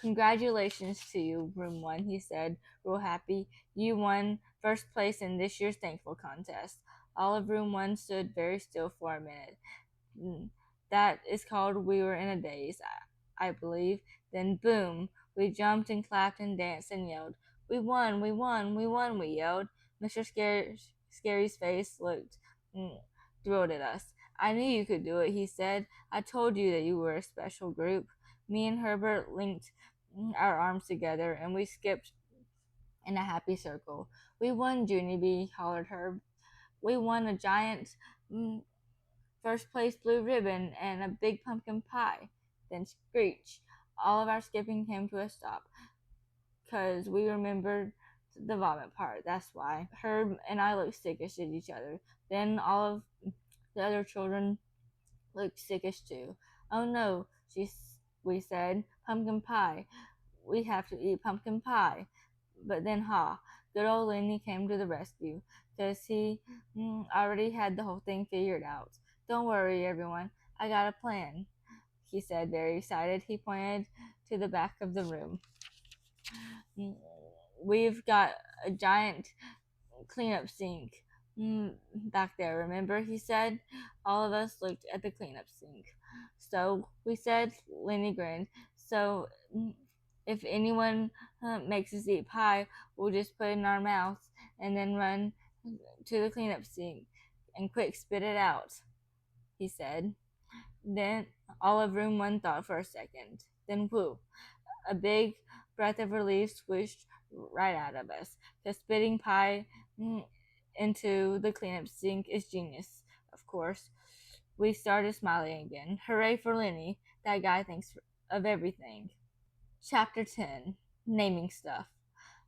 Congratulations to you, Room 1, he said, real happy. You won first place in this year's Thankful Contest. All of Room 1 stood very still for a minute. That is called We Were in a Daze, I believe. Then, boom, we jumped and clapped and danced and yelled. We won, we won, we won, we yelled. Mr. Scary's face looked thrilled at us. I knew you could do it, he said. I told you that you were a special group. Me and Herbert linked our arms together and we skipped in a happy circle. We won, Junie, hollered Herb. We won a giant first place blue ribbon and a big pumpkin pie. Then screech. All of our skipping came to a stop, 'cause we remembered the vomit part, that's why. Herb and I looked sickish at each other. Then all of the other children looked sickish too. Oh no, we said, pumpkin pie. We have to eat pumpkin pie. But then, good old Lenny came to the rescue, 'cause he already had the whole thing figured out. Don't worry, everyone. I got a plan, he said, very excited. He pointed to the back of the room. We've got a giant cleanup sink back there, remember? He said. All of us looked at the cleanup sink. So, we said, Lenny grinned. So, if anyone makes us eat pie, we'll just put it in our mouths and then run to the cleanup sink and quick spit it out, he said. Then all of room 1 thought for a second. Then whoo, a big breath of relief swished right out of us. The spitting pie into the cleanup sink is genius, of course. We started smiling again. Hooray for Lenny. That guy thinks of everything. Chapter 10. Naming Stuff.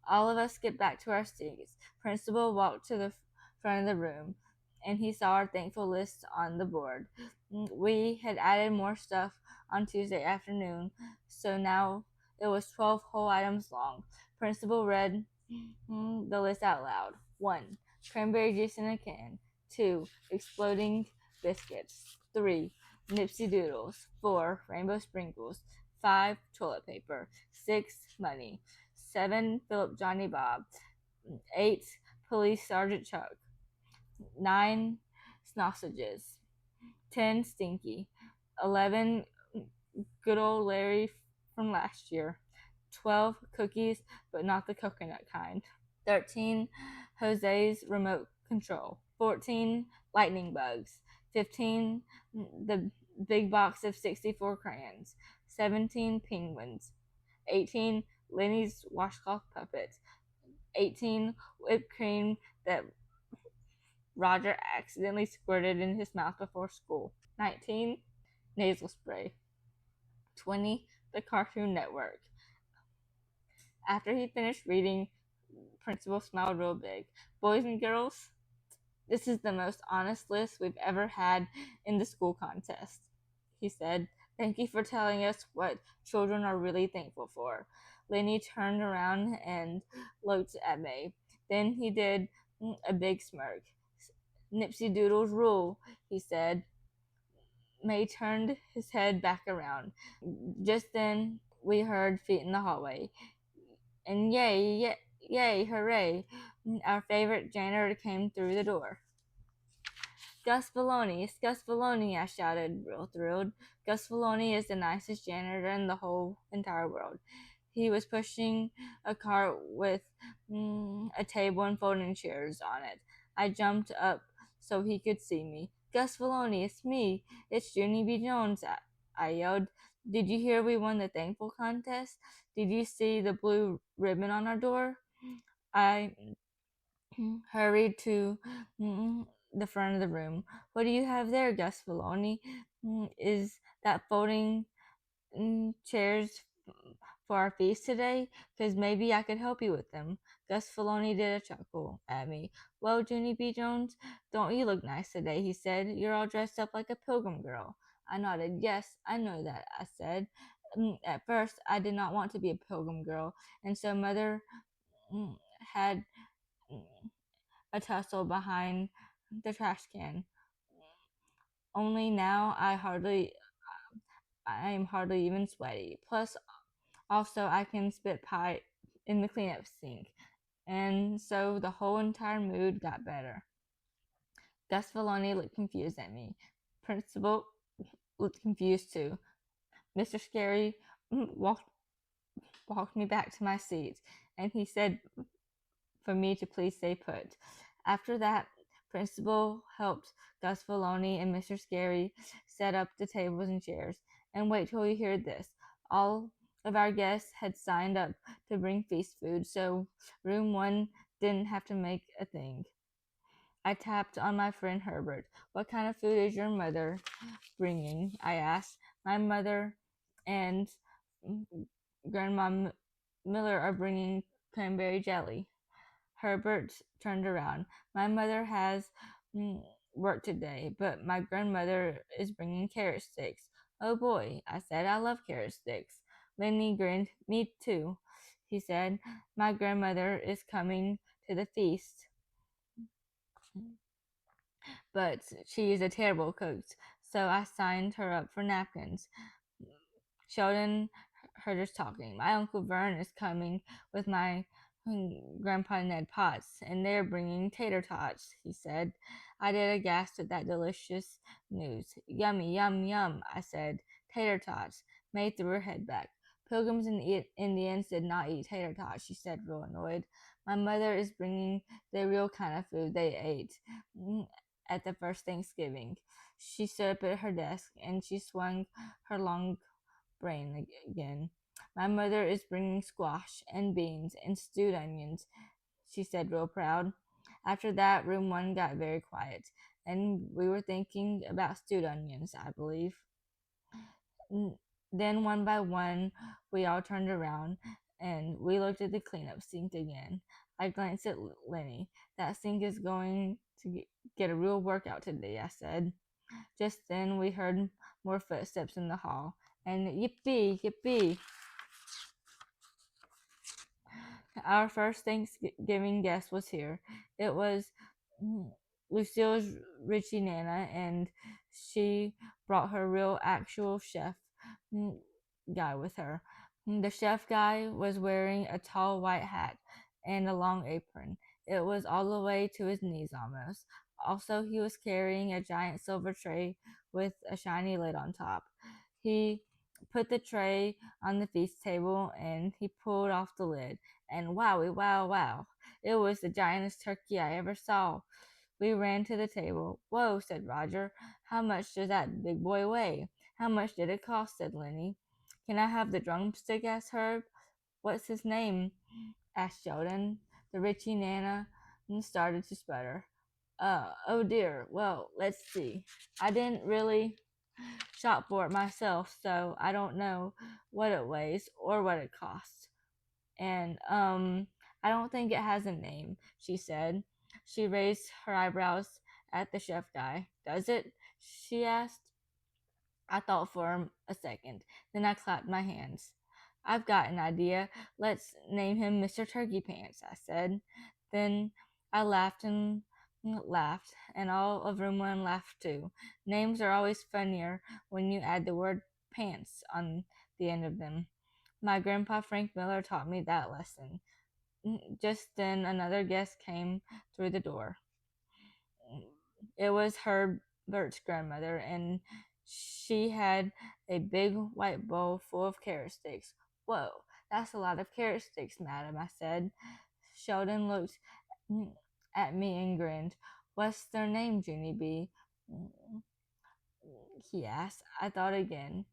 All of us skipped back to our seats. Principal walked to the front of the room, and he saw our thankful list on the board. We had added more stuff on Tuesday afternoon, so now it was 12 whole items long. Principal read the list out loud. 1. Cranberry juice in a can. 2. Exploding biscuits. 3. Nipsey doodles. 4. Rainbow sprinkles. 5. Toilet paper. 6. Money. 7. Philip Johnny Bob. 8. Police Sergeant Chuck. 9. Sausages. 10. Stinky. 11. Good old Larry from last year. 12. Cookies, but not the coconut kind. 13. Jose's remote control. 14. Lightning bugs. 15. The big box of 64 crayons. 17. Penguins. 18. Lenny's washcloth puppet. 18. Whipped cream that Roger accidentally squirted in his mouth before school. 19. Nasal spray. 20. The Cartoon Network. After he finished reading, Principal smiled real big. Boys and girls, this is the most honest list we've ever had in the school contest, he said. Thank you for telling us what children are really thankful for. Lenny turned around and looked at May. Then he did a big smirk. Nipsey Doodles rule, he said. May turned his head back around. Just then we heard feet in the hallway. And yay, hooray! Our favorite janitor came through the door. Gus Filoni, it's Gus Filoni, I shouted, real thrilled. Gus Filoni is the nicest janitor in the whole entire world. He was pushing a cart with a table and folding chairs on it. I jumped up so he could see me. Gus Filoni, it's me. It's Junie B. Jones, I yelled. Did you hear we won the thankful contest? Did you see the blue ribbon on our door? I hurried to the front of the room. What do you have there, Gus Filoni? Is that folding chairs for our feast today? Because maybe I could help you with them. Gus Filoni did a chuckle at me. Well, Junie B. Jones, don't you look nice today, he said. You're all dressed up like a pilgrim girl. I nodded. Yes, I know that, I said. At first, I did not want to be a pilgrim girl, and so Mother had a tussle behind the trash can. Only now I am hardly even sweaty. Plus, also I can spit pie in the cleanup sink. And so the whole entire mood got better. Gus Filoni looked confused at me. Principal looked confused too. Mr. Scary walked me back to my seat, and he said for me to please stay put. After that, Principal helped Gus Filoni and Mr. Scary set up the tables and chairs. And wait till you hear this. All of our guests had signed up to bring feast food, so room 1 didn't have to make a thing. I tapped on my friend Herbert. What kind of food is your mother bringing? I asked. My mother and Grandma Miller are bringing cranberry jelly. Herbert turned around. My mother has work today, but my grandmother is bringing carrot sticks. Oh boy, I said, I love carrot sticks. Lenny grinned. Me too, he said. My grandmother is coming to the feast, but she is a terrible cook, so I signed her up for napkins. Sheldon heard us talking. My Uncle Vern is coming with my Grandpa Ned Potts, and they're bringing tater tots, he said. I did aghast at that delicious news. Yummy, yum, yum, I said. Tater tots. May threw her head back. Pilgrims and Indians did not eat tater tots, she said, real annoyed. My mother is bringing the real kind of food they ate at the first Thanksgiving. She stood up at her desk, and she swung her long brain again. My mother is bringing squash and beans and stewed onions, she said, real proud. After that, room 1 got very quiet, and we were thinking about stewed onions, I believe. Then, one by one, we all turned around, and we looked at the cleanup sink again. I glanced at Lenny. That sink is going to get a real workout today, I said. Just then, we heard more footsteps in the hall, and yippee, yippee! Our first Thanksgiving guest was here. It was Lucille's Richie Nana, and she brought her real actual chef guy with her. The chef guy was wearing a tall white hat and a long apron. It was all the way to his knees almost. Also, he was carrying a giant silver tray with a shiny lid on top. He put the tray on the feast table and he pulled off the lid. And wowie, wow, wow, it was the giantest turkey I ever saw. We ran to the table. Whoa, said Roger. How much does that big boy weigh? How much did it cost? Said Lenny. Can I have the drumstick? Asked Herb. What's his name? Asked Sheldon. The Richie Nana started to sputter. Oh dear. Well, let's see. I didn't really shop for it myself, so I don't know what it weighs or what it costs. And I don't think it has a name, she said. She raised her eyebrows at the chef guy. Does it? She asked. I thought for a second. Then I clapped my hands. I've got an idea. Let's name him Mr. Turkey Pants, I said. Then I laughed, and all of room one laughed too. Names are always funnier when you add the word pants on the end of them. My grandpa Frank Miller taught me that lesson. Just then another guest came through the door. It was Herbert's grandmother, and she had a big white bowl full of carrot sticks. Whoa, that's a lot of carrot sticks, madam, I said. Sheldon looked at me and grinned. What's their name, Junie B? He asked. I thought again.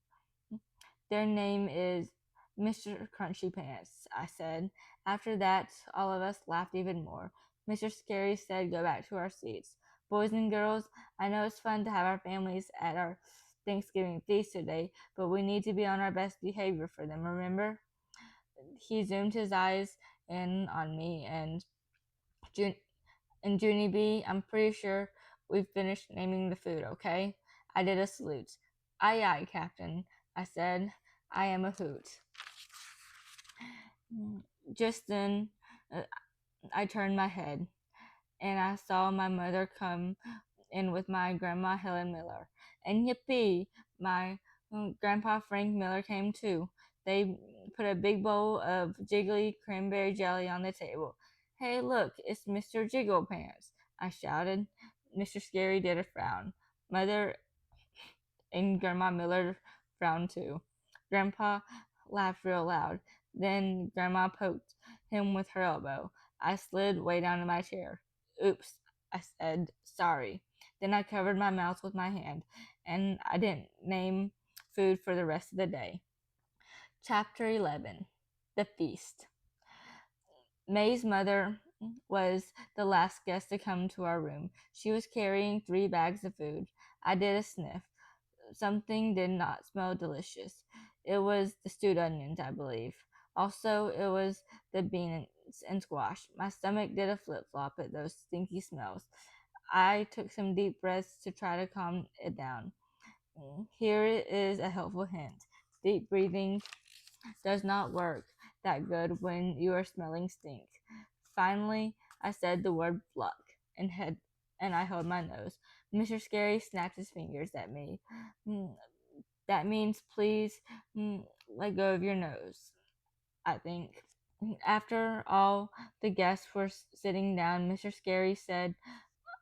Their name is Mr. Crunchy Pants, I said. After that, all of us laughed even more. Mr. Scary said, go back to our seats. Boys and girls, I know it's fun to have our families at our Thanksgiving feast today, but we need to be on our best behavior for them, remember? He zoomed his eyes in on me Jun- and Junie B, I'm pretty sure we've finished naming the food, okay? I did a salute. Aye, aye, Captain, I said. I am a hoot. Just then, uh, I turned my head and I saw my mother come in with my grandma Helen Miller. And yippee, my grandpa Frank Miller came too. They put a big bowl of jiggly cranberry jelly on the table. Hey, look, it's Mr. Jiggle Pants, I shouted. Mr. Scary did a frown. Mother and Grandma Miller frowned too. Grandpa laughed real loud. Then Grandma poked him with her elbow. I slid way down in my chair. Oops, I said, sorry. Then I covered my mouth with my hand, and I didn't name food for the rest of the day. Chapter 11 The Feast. May's mother was the last guest to come to our room. She was carrying 3 bags of food. I did a sniff. Something did not smell delicious. It was the stewed onions, I believe. Also, it was the beans and squash. My stomach did a flip flop at those stinky smells. I took some deep breaths to try to calm it down. Here is a helpful hint. Deep breathing does not work that good when you are smelling stink. Finally, I said the word pluck and I held my nose. Mr. Scary snapped his fingers at me. That means please let go of your nose, I think. After all the guests were sitting down, Mr. Scary said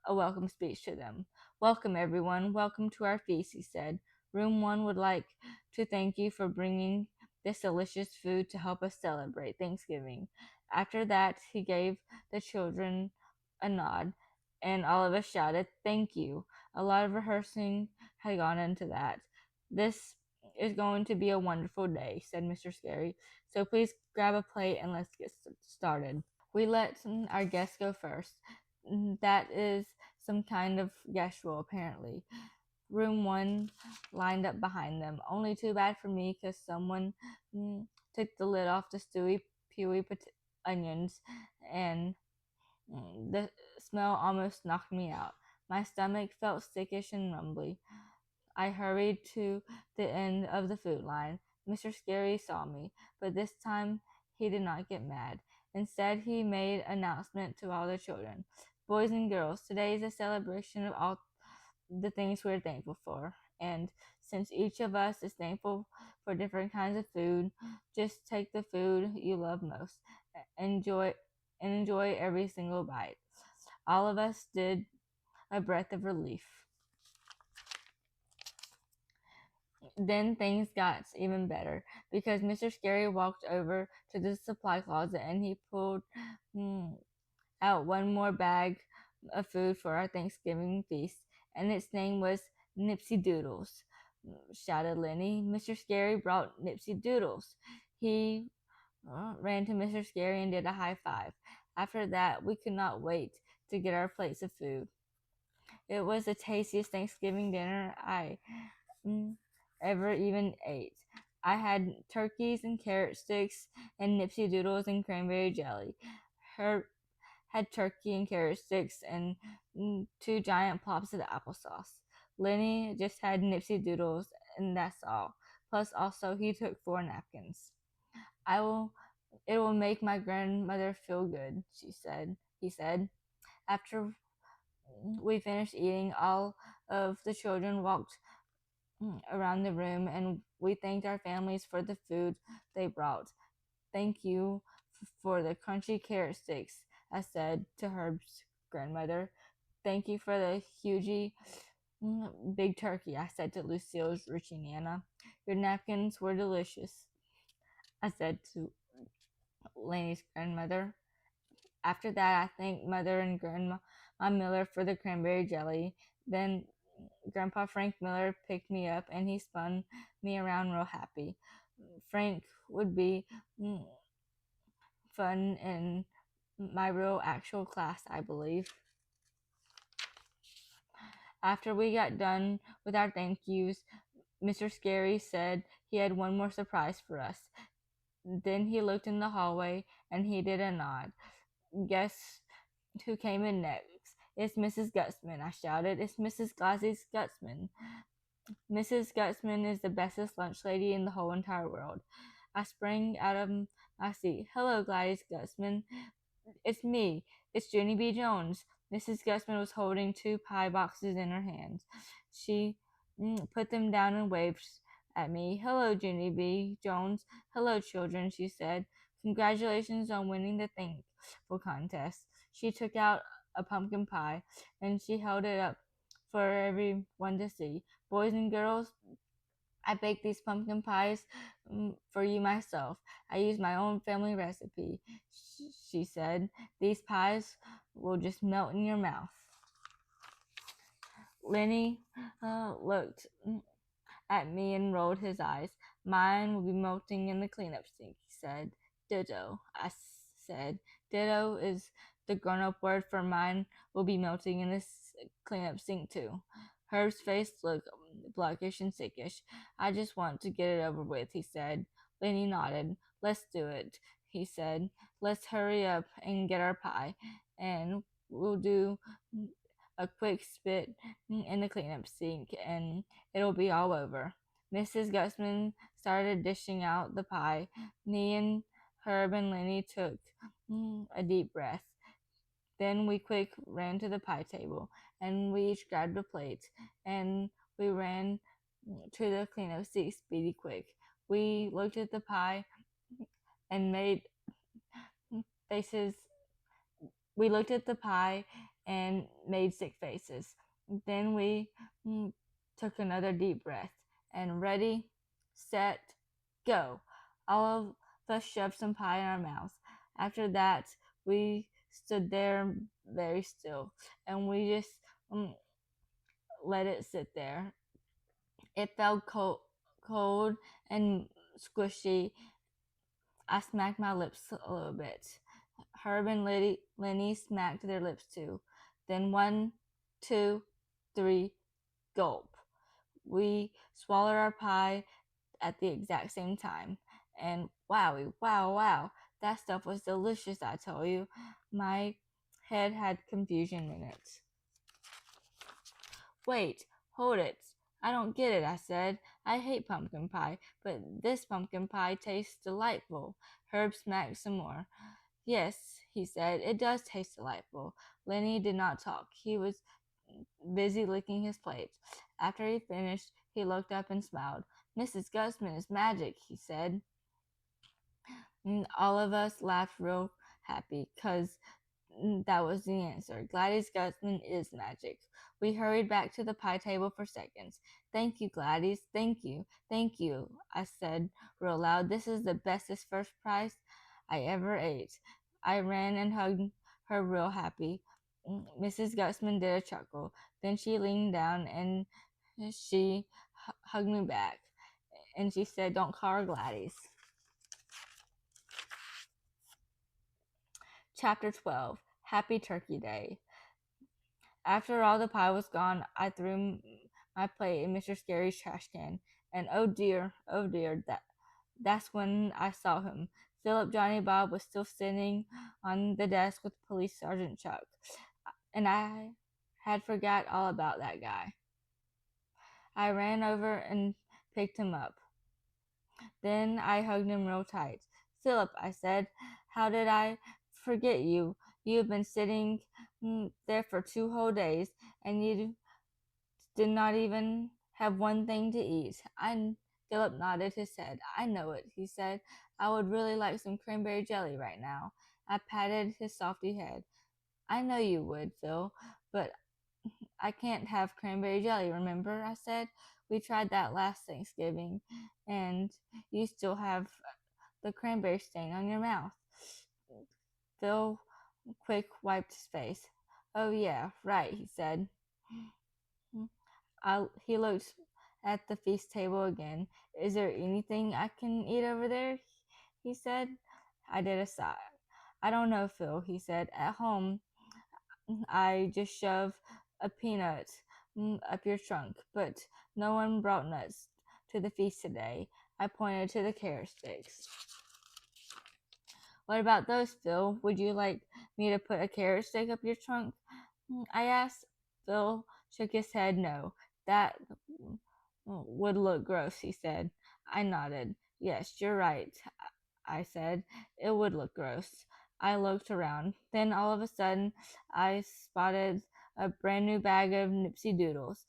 a welcome speech to them. Welcome, everyone. Welcome to our feast, he said. Room 1 would like to thank you for bringing this delicious food to help us celebrate Thanksgiving. After that, he gave the children a nod, and all of us shouted, thank you. A lot of rehearsing had gone into that. This is going to be a wonderful day, said Mr. Scary. So please grab a plate and let's get started. We let our guests go first. That is some kind of guest rule, apparently. Room 1 lined up behind them. Only too bad for me because someone took the lid off the stewy, pewy onions, and the smell almost knocked me out. My stomach felt sickish and rumbly. I hurried to the end of the food line. Mr. Scary saw me, but this time he did not get mad. Instead, he made an announcement to all the children. Boys and girls, today is a celebration of all the things we're thankful for. And since each of us is thankful for different kinds of food, just take the food you love most. Enjoy and enjoy every single bite. All of us did a breath of relief. Then things got even better because Mr. Scary walked over to the supply closet and he pulled mm, out one more bag of food for our Thanksgiving feast, and its name was Nipsey Doodles, shouted Lenny. Mr. Scary brought Nipsey Doodles. He ran to Mr. Scary and did a high five. After that, we could not wait to get our plates of food. It was the tastiest Thanksgiving dinner I mm, ever even ate. I had turkeys and carrot sticks and Nipsey Doodles and cranberry jelly. Her had turkey and carrot sticks and two giant plops of applesauce. Lenny just had Nipsey Doodles and that's all. Plus also he took 4 napkins. I will it will make my grandmother feel good, he said. After we finished eating, all of the children walked around the room and we thanked our families for the food they brought. Thank you for the crunchy carrot sticks, I said to Herb's grandmother. Thank you for the huge big turkey, I said to Lucille's Richie Nana. Your napkins were delicious, I said to Laney's grandmother. After that, I thanked Mother and Grandma Miller for the cranberry jelly. Then Grandpa Frank Miller picked me up and he spun me around real happy. Frank would be fun in my real actual class, I believe. After we got done with our thank yous, Mr. Scary said he had one more surprise for us. Then he looked in the hallway and he did a nod. Guess who came in next? It's Mrs. Gutsman, I shouted. It's Mrs. Gladys Gutsman. Mrs. Gutsman is the bestest lunch lady in the whole entire world. I sprang out of my seat. Hello, Gladys Gutsman. It's me. It's Junie B. Jones. Mrs. Gutsman was holding 2 pie boxes in her hands. She put them down and waved at me. Hello, Junie B. Jones. Hello, children, she said. Congratulations on winning the thankful contest. She took out a pumpkin pie and she held it up for everyone to see. Boys and girls, I baked these pumpkin pies for you myself. I used my own family recipe, she said. These pies will just melt in your mouth. Lenny looked at me and rolled his eyes. Mine will be melting in the cleanup sink, he said. Ditto, I said. Ditto is the grown-up word for mine will be melting in the cleanup sink too. Herb's face looked blackish and sickish. I just want to get it over with, he said. Lenny nodded. Let's do it, he said. Let's hurry up and get our pie, and we'll do a quick spit in the cleanup sink, and it'll be all over. Mrs. Gutsman started dishing out the pie. Me and Herb and Lenny took a deep breath. Then we quick ran to the pie table, and we each grabbed a plate, and we ran to the cleanup sink speedy quick. We looked at the pie and made faces. We looked at the pie and made sick faces. Then we took another deep breath and ready, set, go. All of us shoved some pie in our mouths. After that, we stood there very still and we just let it sit there. It felt cold and squishy. I smacked my lips a little bit. Herb and Lenny smacked their lips too. Then 1, 2, 3, gulp. We swallowed our pie at the exact same time. And wow, that stuff was delicious, I tell you. My head had confusion in it. Wait, hold it. I don't get it, I said. I hate pumpkin pie, but this pumpkin pie tastes delightful. Herb smacked some more. Yes, he said, it does taste delightful. Lenny did not talk. He was busy licking his plate. After he finished, He looked up and smiled. Mrs. Gusman is magic, he said. And all of us laughed real happy because that was the answer. Gladys Gusman is magic. We hurried back to the pie table for seconds. Thank you, Gladys. Thank you. Thank you, I said real loud. This is the bestest first prize I ever ate. I ran and hugged her real happy. Mrs. Gusman did a chuckle. Then she leaned down and she hugged me back. And she said, Don't call her Gladys. Chapter 12 Happy Turkey Day. After all the pie was gone, I threw my plate in Mr. Scary's trash can, and oh dear, that's when I saw him. Philip Johnny Bob was still sitting on the desk with Police Sergeant Chuck, and I had forgot all about that guy. I ran over and picked him up. Then I hugged him real tight. Philip, I said, how did I forget you? You have been sitting there for 2 whole days, and you did not even have one thing to eat. Philip nodded his head. I know it, he said. I would really like some cranberry jelly right now. I patted his softy head. I know you would, Phil, but I can't have cranberry jelly, remember? I said. We tried that last Thanksgiving, and you still have the cranberry stain on your mouth. Phil quick wiped his face. Oh, yeah, right, he said. He looked at the feast table again. Is there anything I can eat over there? He said. I did a sigh. I don't know, Phil, he said. At home, I just shove a peanut up your trunk, but no one brought nuts to the feast today. I pointed to the carrot sticks. What about those, Phil? Would you like me to put a carrot stick up your trunk? I asked. Phil shook his head. No, that would look gross, he said. I nodded. Yes, you're right, I said. It would look gross. I looked around. Then all of a sudden, I spotted a brand new bag of Nipsey Doodles.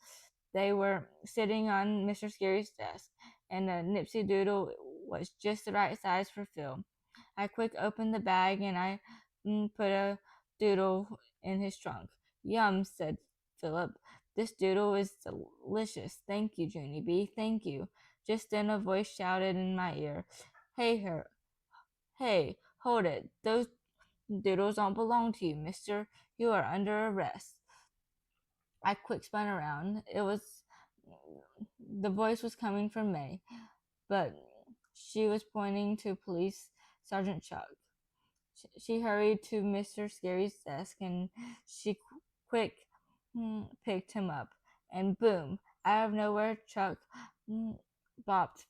They were sitting on Mr. Scary's desk, and a Nipsey Doodle was just the right size for Phil. I quick opened the bag and I put a doodle in his trunk. Yum, said Philip. This doodle is delicious. Thank you, Junie B. Thank you. Just then a voice shouted in my ear, Hey, hold it. Those doodles don't belong to you, mister. You are under arrest. I quick spun around. The voice was coming from May, but she was pointing to Police Sergeant Chuck. She hurried to Mr. Scary's desk and she quick picked him up. And boom, out of nowhere, Chuck bopped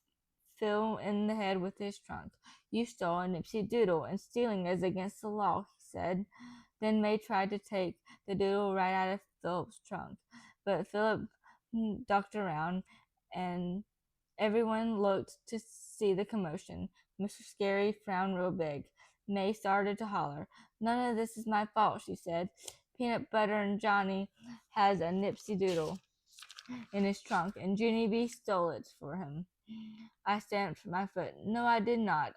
Phil in the head with his trunk. You stole a Nipsey Doodle, and stealing is against the law, he said. Then May tried to take the doodle right out of Philip's trunk, but Philip ducked around and everyone looked to see the commotion. Mr. Scary frowned real big. May started to holler. None of this is my fault, she said. Peanut Butter and Johnny has a Nipsey Doodle in his trunk, and Junie B stole it for him. I stamped my foot. No, I did not,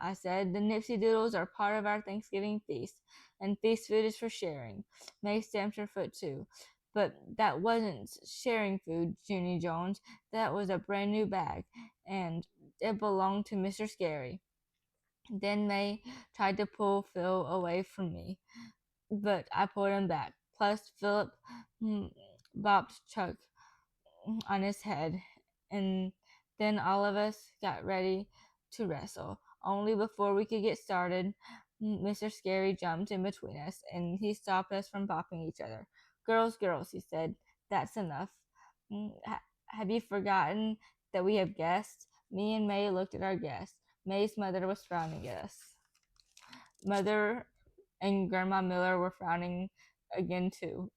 I said. The Nipsey Doodles are part of our Thanksgiving feast, and feast food is for sharing. May stamped her foot too. But that wasn't sharing food, Junie Jones. That was a brand new bag, and it belonged to Mr. Scary. Then May tried to pull Phil away from me, but I pulled him back. Plus, Philip bopped Chuck on his head, and then all of us got ready to wrestle. Only before we could get started, Mr. Scary jumped in between us, and he stopped us from bopping each other. Girls, girls, he said, that's enough. Have you forgotten that we have guests? Me and May looked at our guests. May's mother was frowning at us. Mother and Grandma Miller were frowning again, too.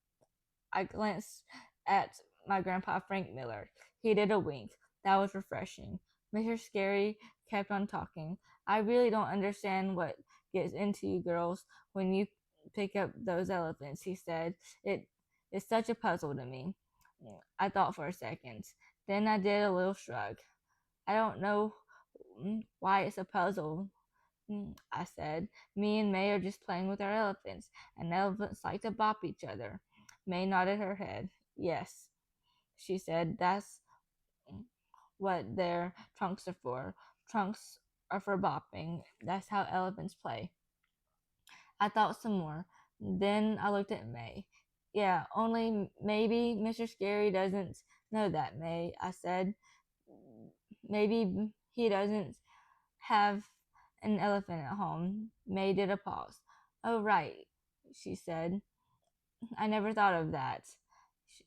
I glanced at my grandpa Frank Miller. He did a wink. That was refreshing. Mr. Scary kept on talking. I really don't understand what gets into you girls when you pick up those elephants, he said. It is such a puzzle to me. I thought for a second. Then I did a little shrug. I don't know why it's a puzzle, I said. Me and May are just playing with our elephants, and elephants like to bop each other. May nodded her head. Yes, she said, that's what their trunks are for. Trunks are for bopping. That's how elephants play. I thought some more. Then I looked at May. Yeah, only maybe Mr. Scary doesn't know that, May, I said. Maybe he doesn't have an elephant at home. May did a pause. Oh, right, she said. I never thought of that.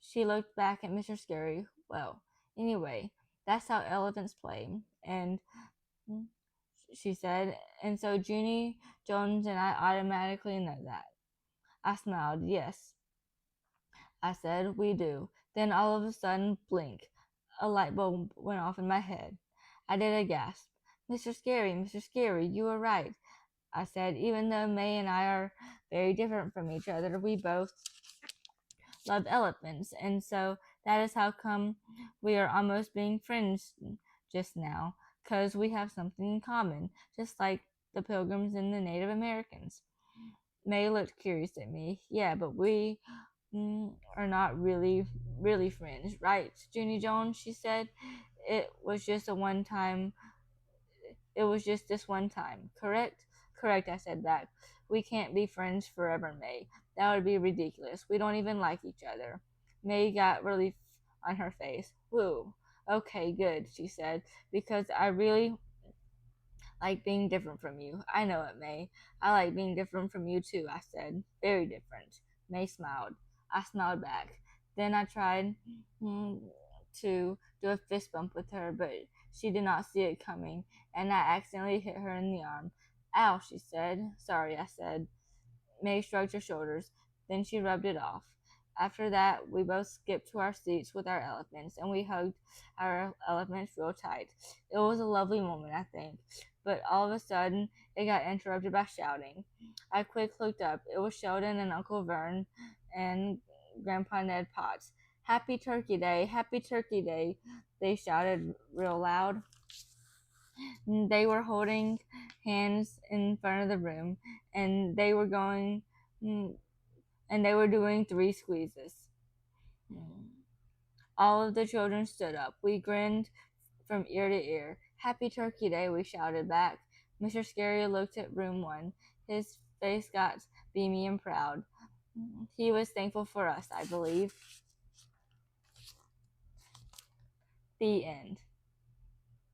She looked back at Mr. Scary. Well, anyway, that's how elephants play. And she said, and so Junie, Jones, and I automatically know that. I smiled. Yes, I said, we do. Then all of a sudden, blink. A light bulb went off in my head. I did a gasp. Mr. Scary, you were right. I said, even though May and I are very different from each other, we both love elephants, and so that is how come we are almost being friends just now, 'cause we have something in common, just like the Pilgrims and the Native Americans. May looked curious at me. Yeah, but we are not really friends, right, Junie Jones? She said. It was just a one time It was just this one time, correct? Correct, I said back. We can't be friends forever, May. That would be ridiculous. We don't even like each other. May got relief on her face. Woo. Okay, good, she said, because I really like being different from you. I know it, May. I like being different from you too, I said. Very different. May smiled. I smiled back. Then I tried to do a fist bump with her, but she did not see it coming, and I accidentally hit her in the arm. Ow, she said. Sorry, I said. May shrugged her shoulders. Then she rubbed it off. After that, we both skipped to our seats with our elephants, and we hugged our elephants real tight. It was a lovely moment, I think. But all of a sudden, it got interrupted by shouting. I quick looked up. It was Sheldon and Uncle Vern and Grandpa Ned Potts. Happy Turkey Day! Happy Turkey Day! They shouted real loud. They were holding hands in front of the room, and they were going, and they were doing 3 squeezes. All of the children stood up. We grinned from ear to ear. Happy Turkey Day, we shouted back. Mr. Scary looked at room 1. His face got beamy and proud. He was thankful for us, I believe. The end.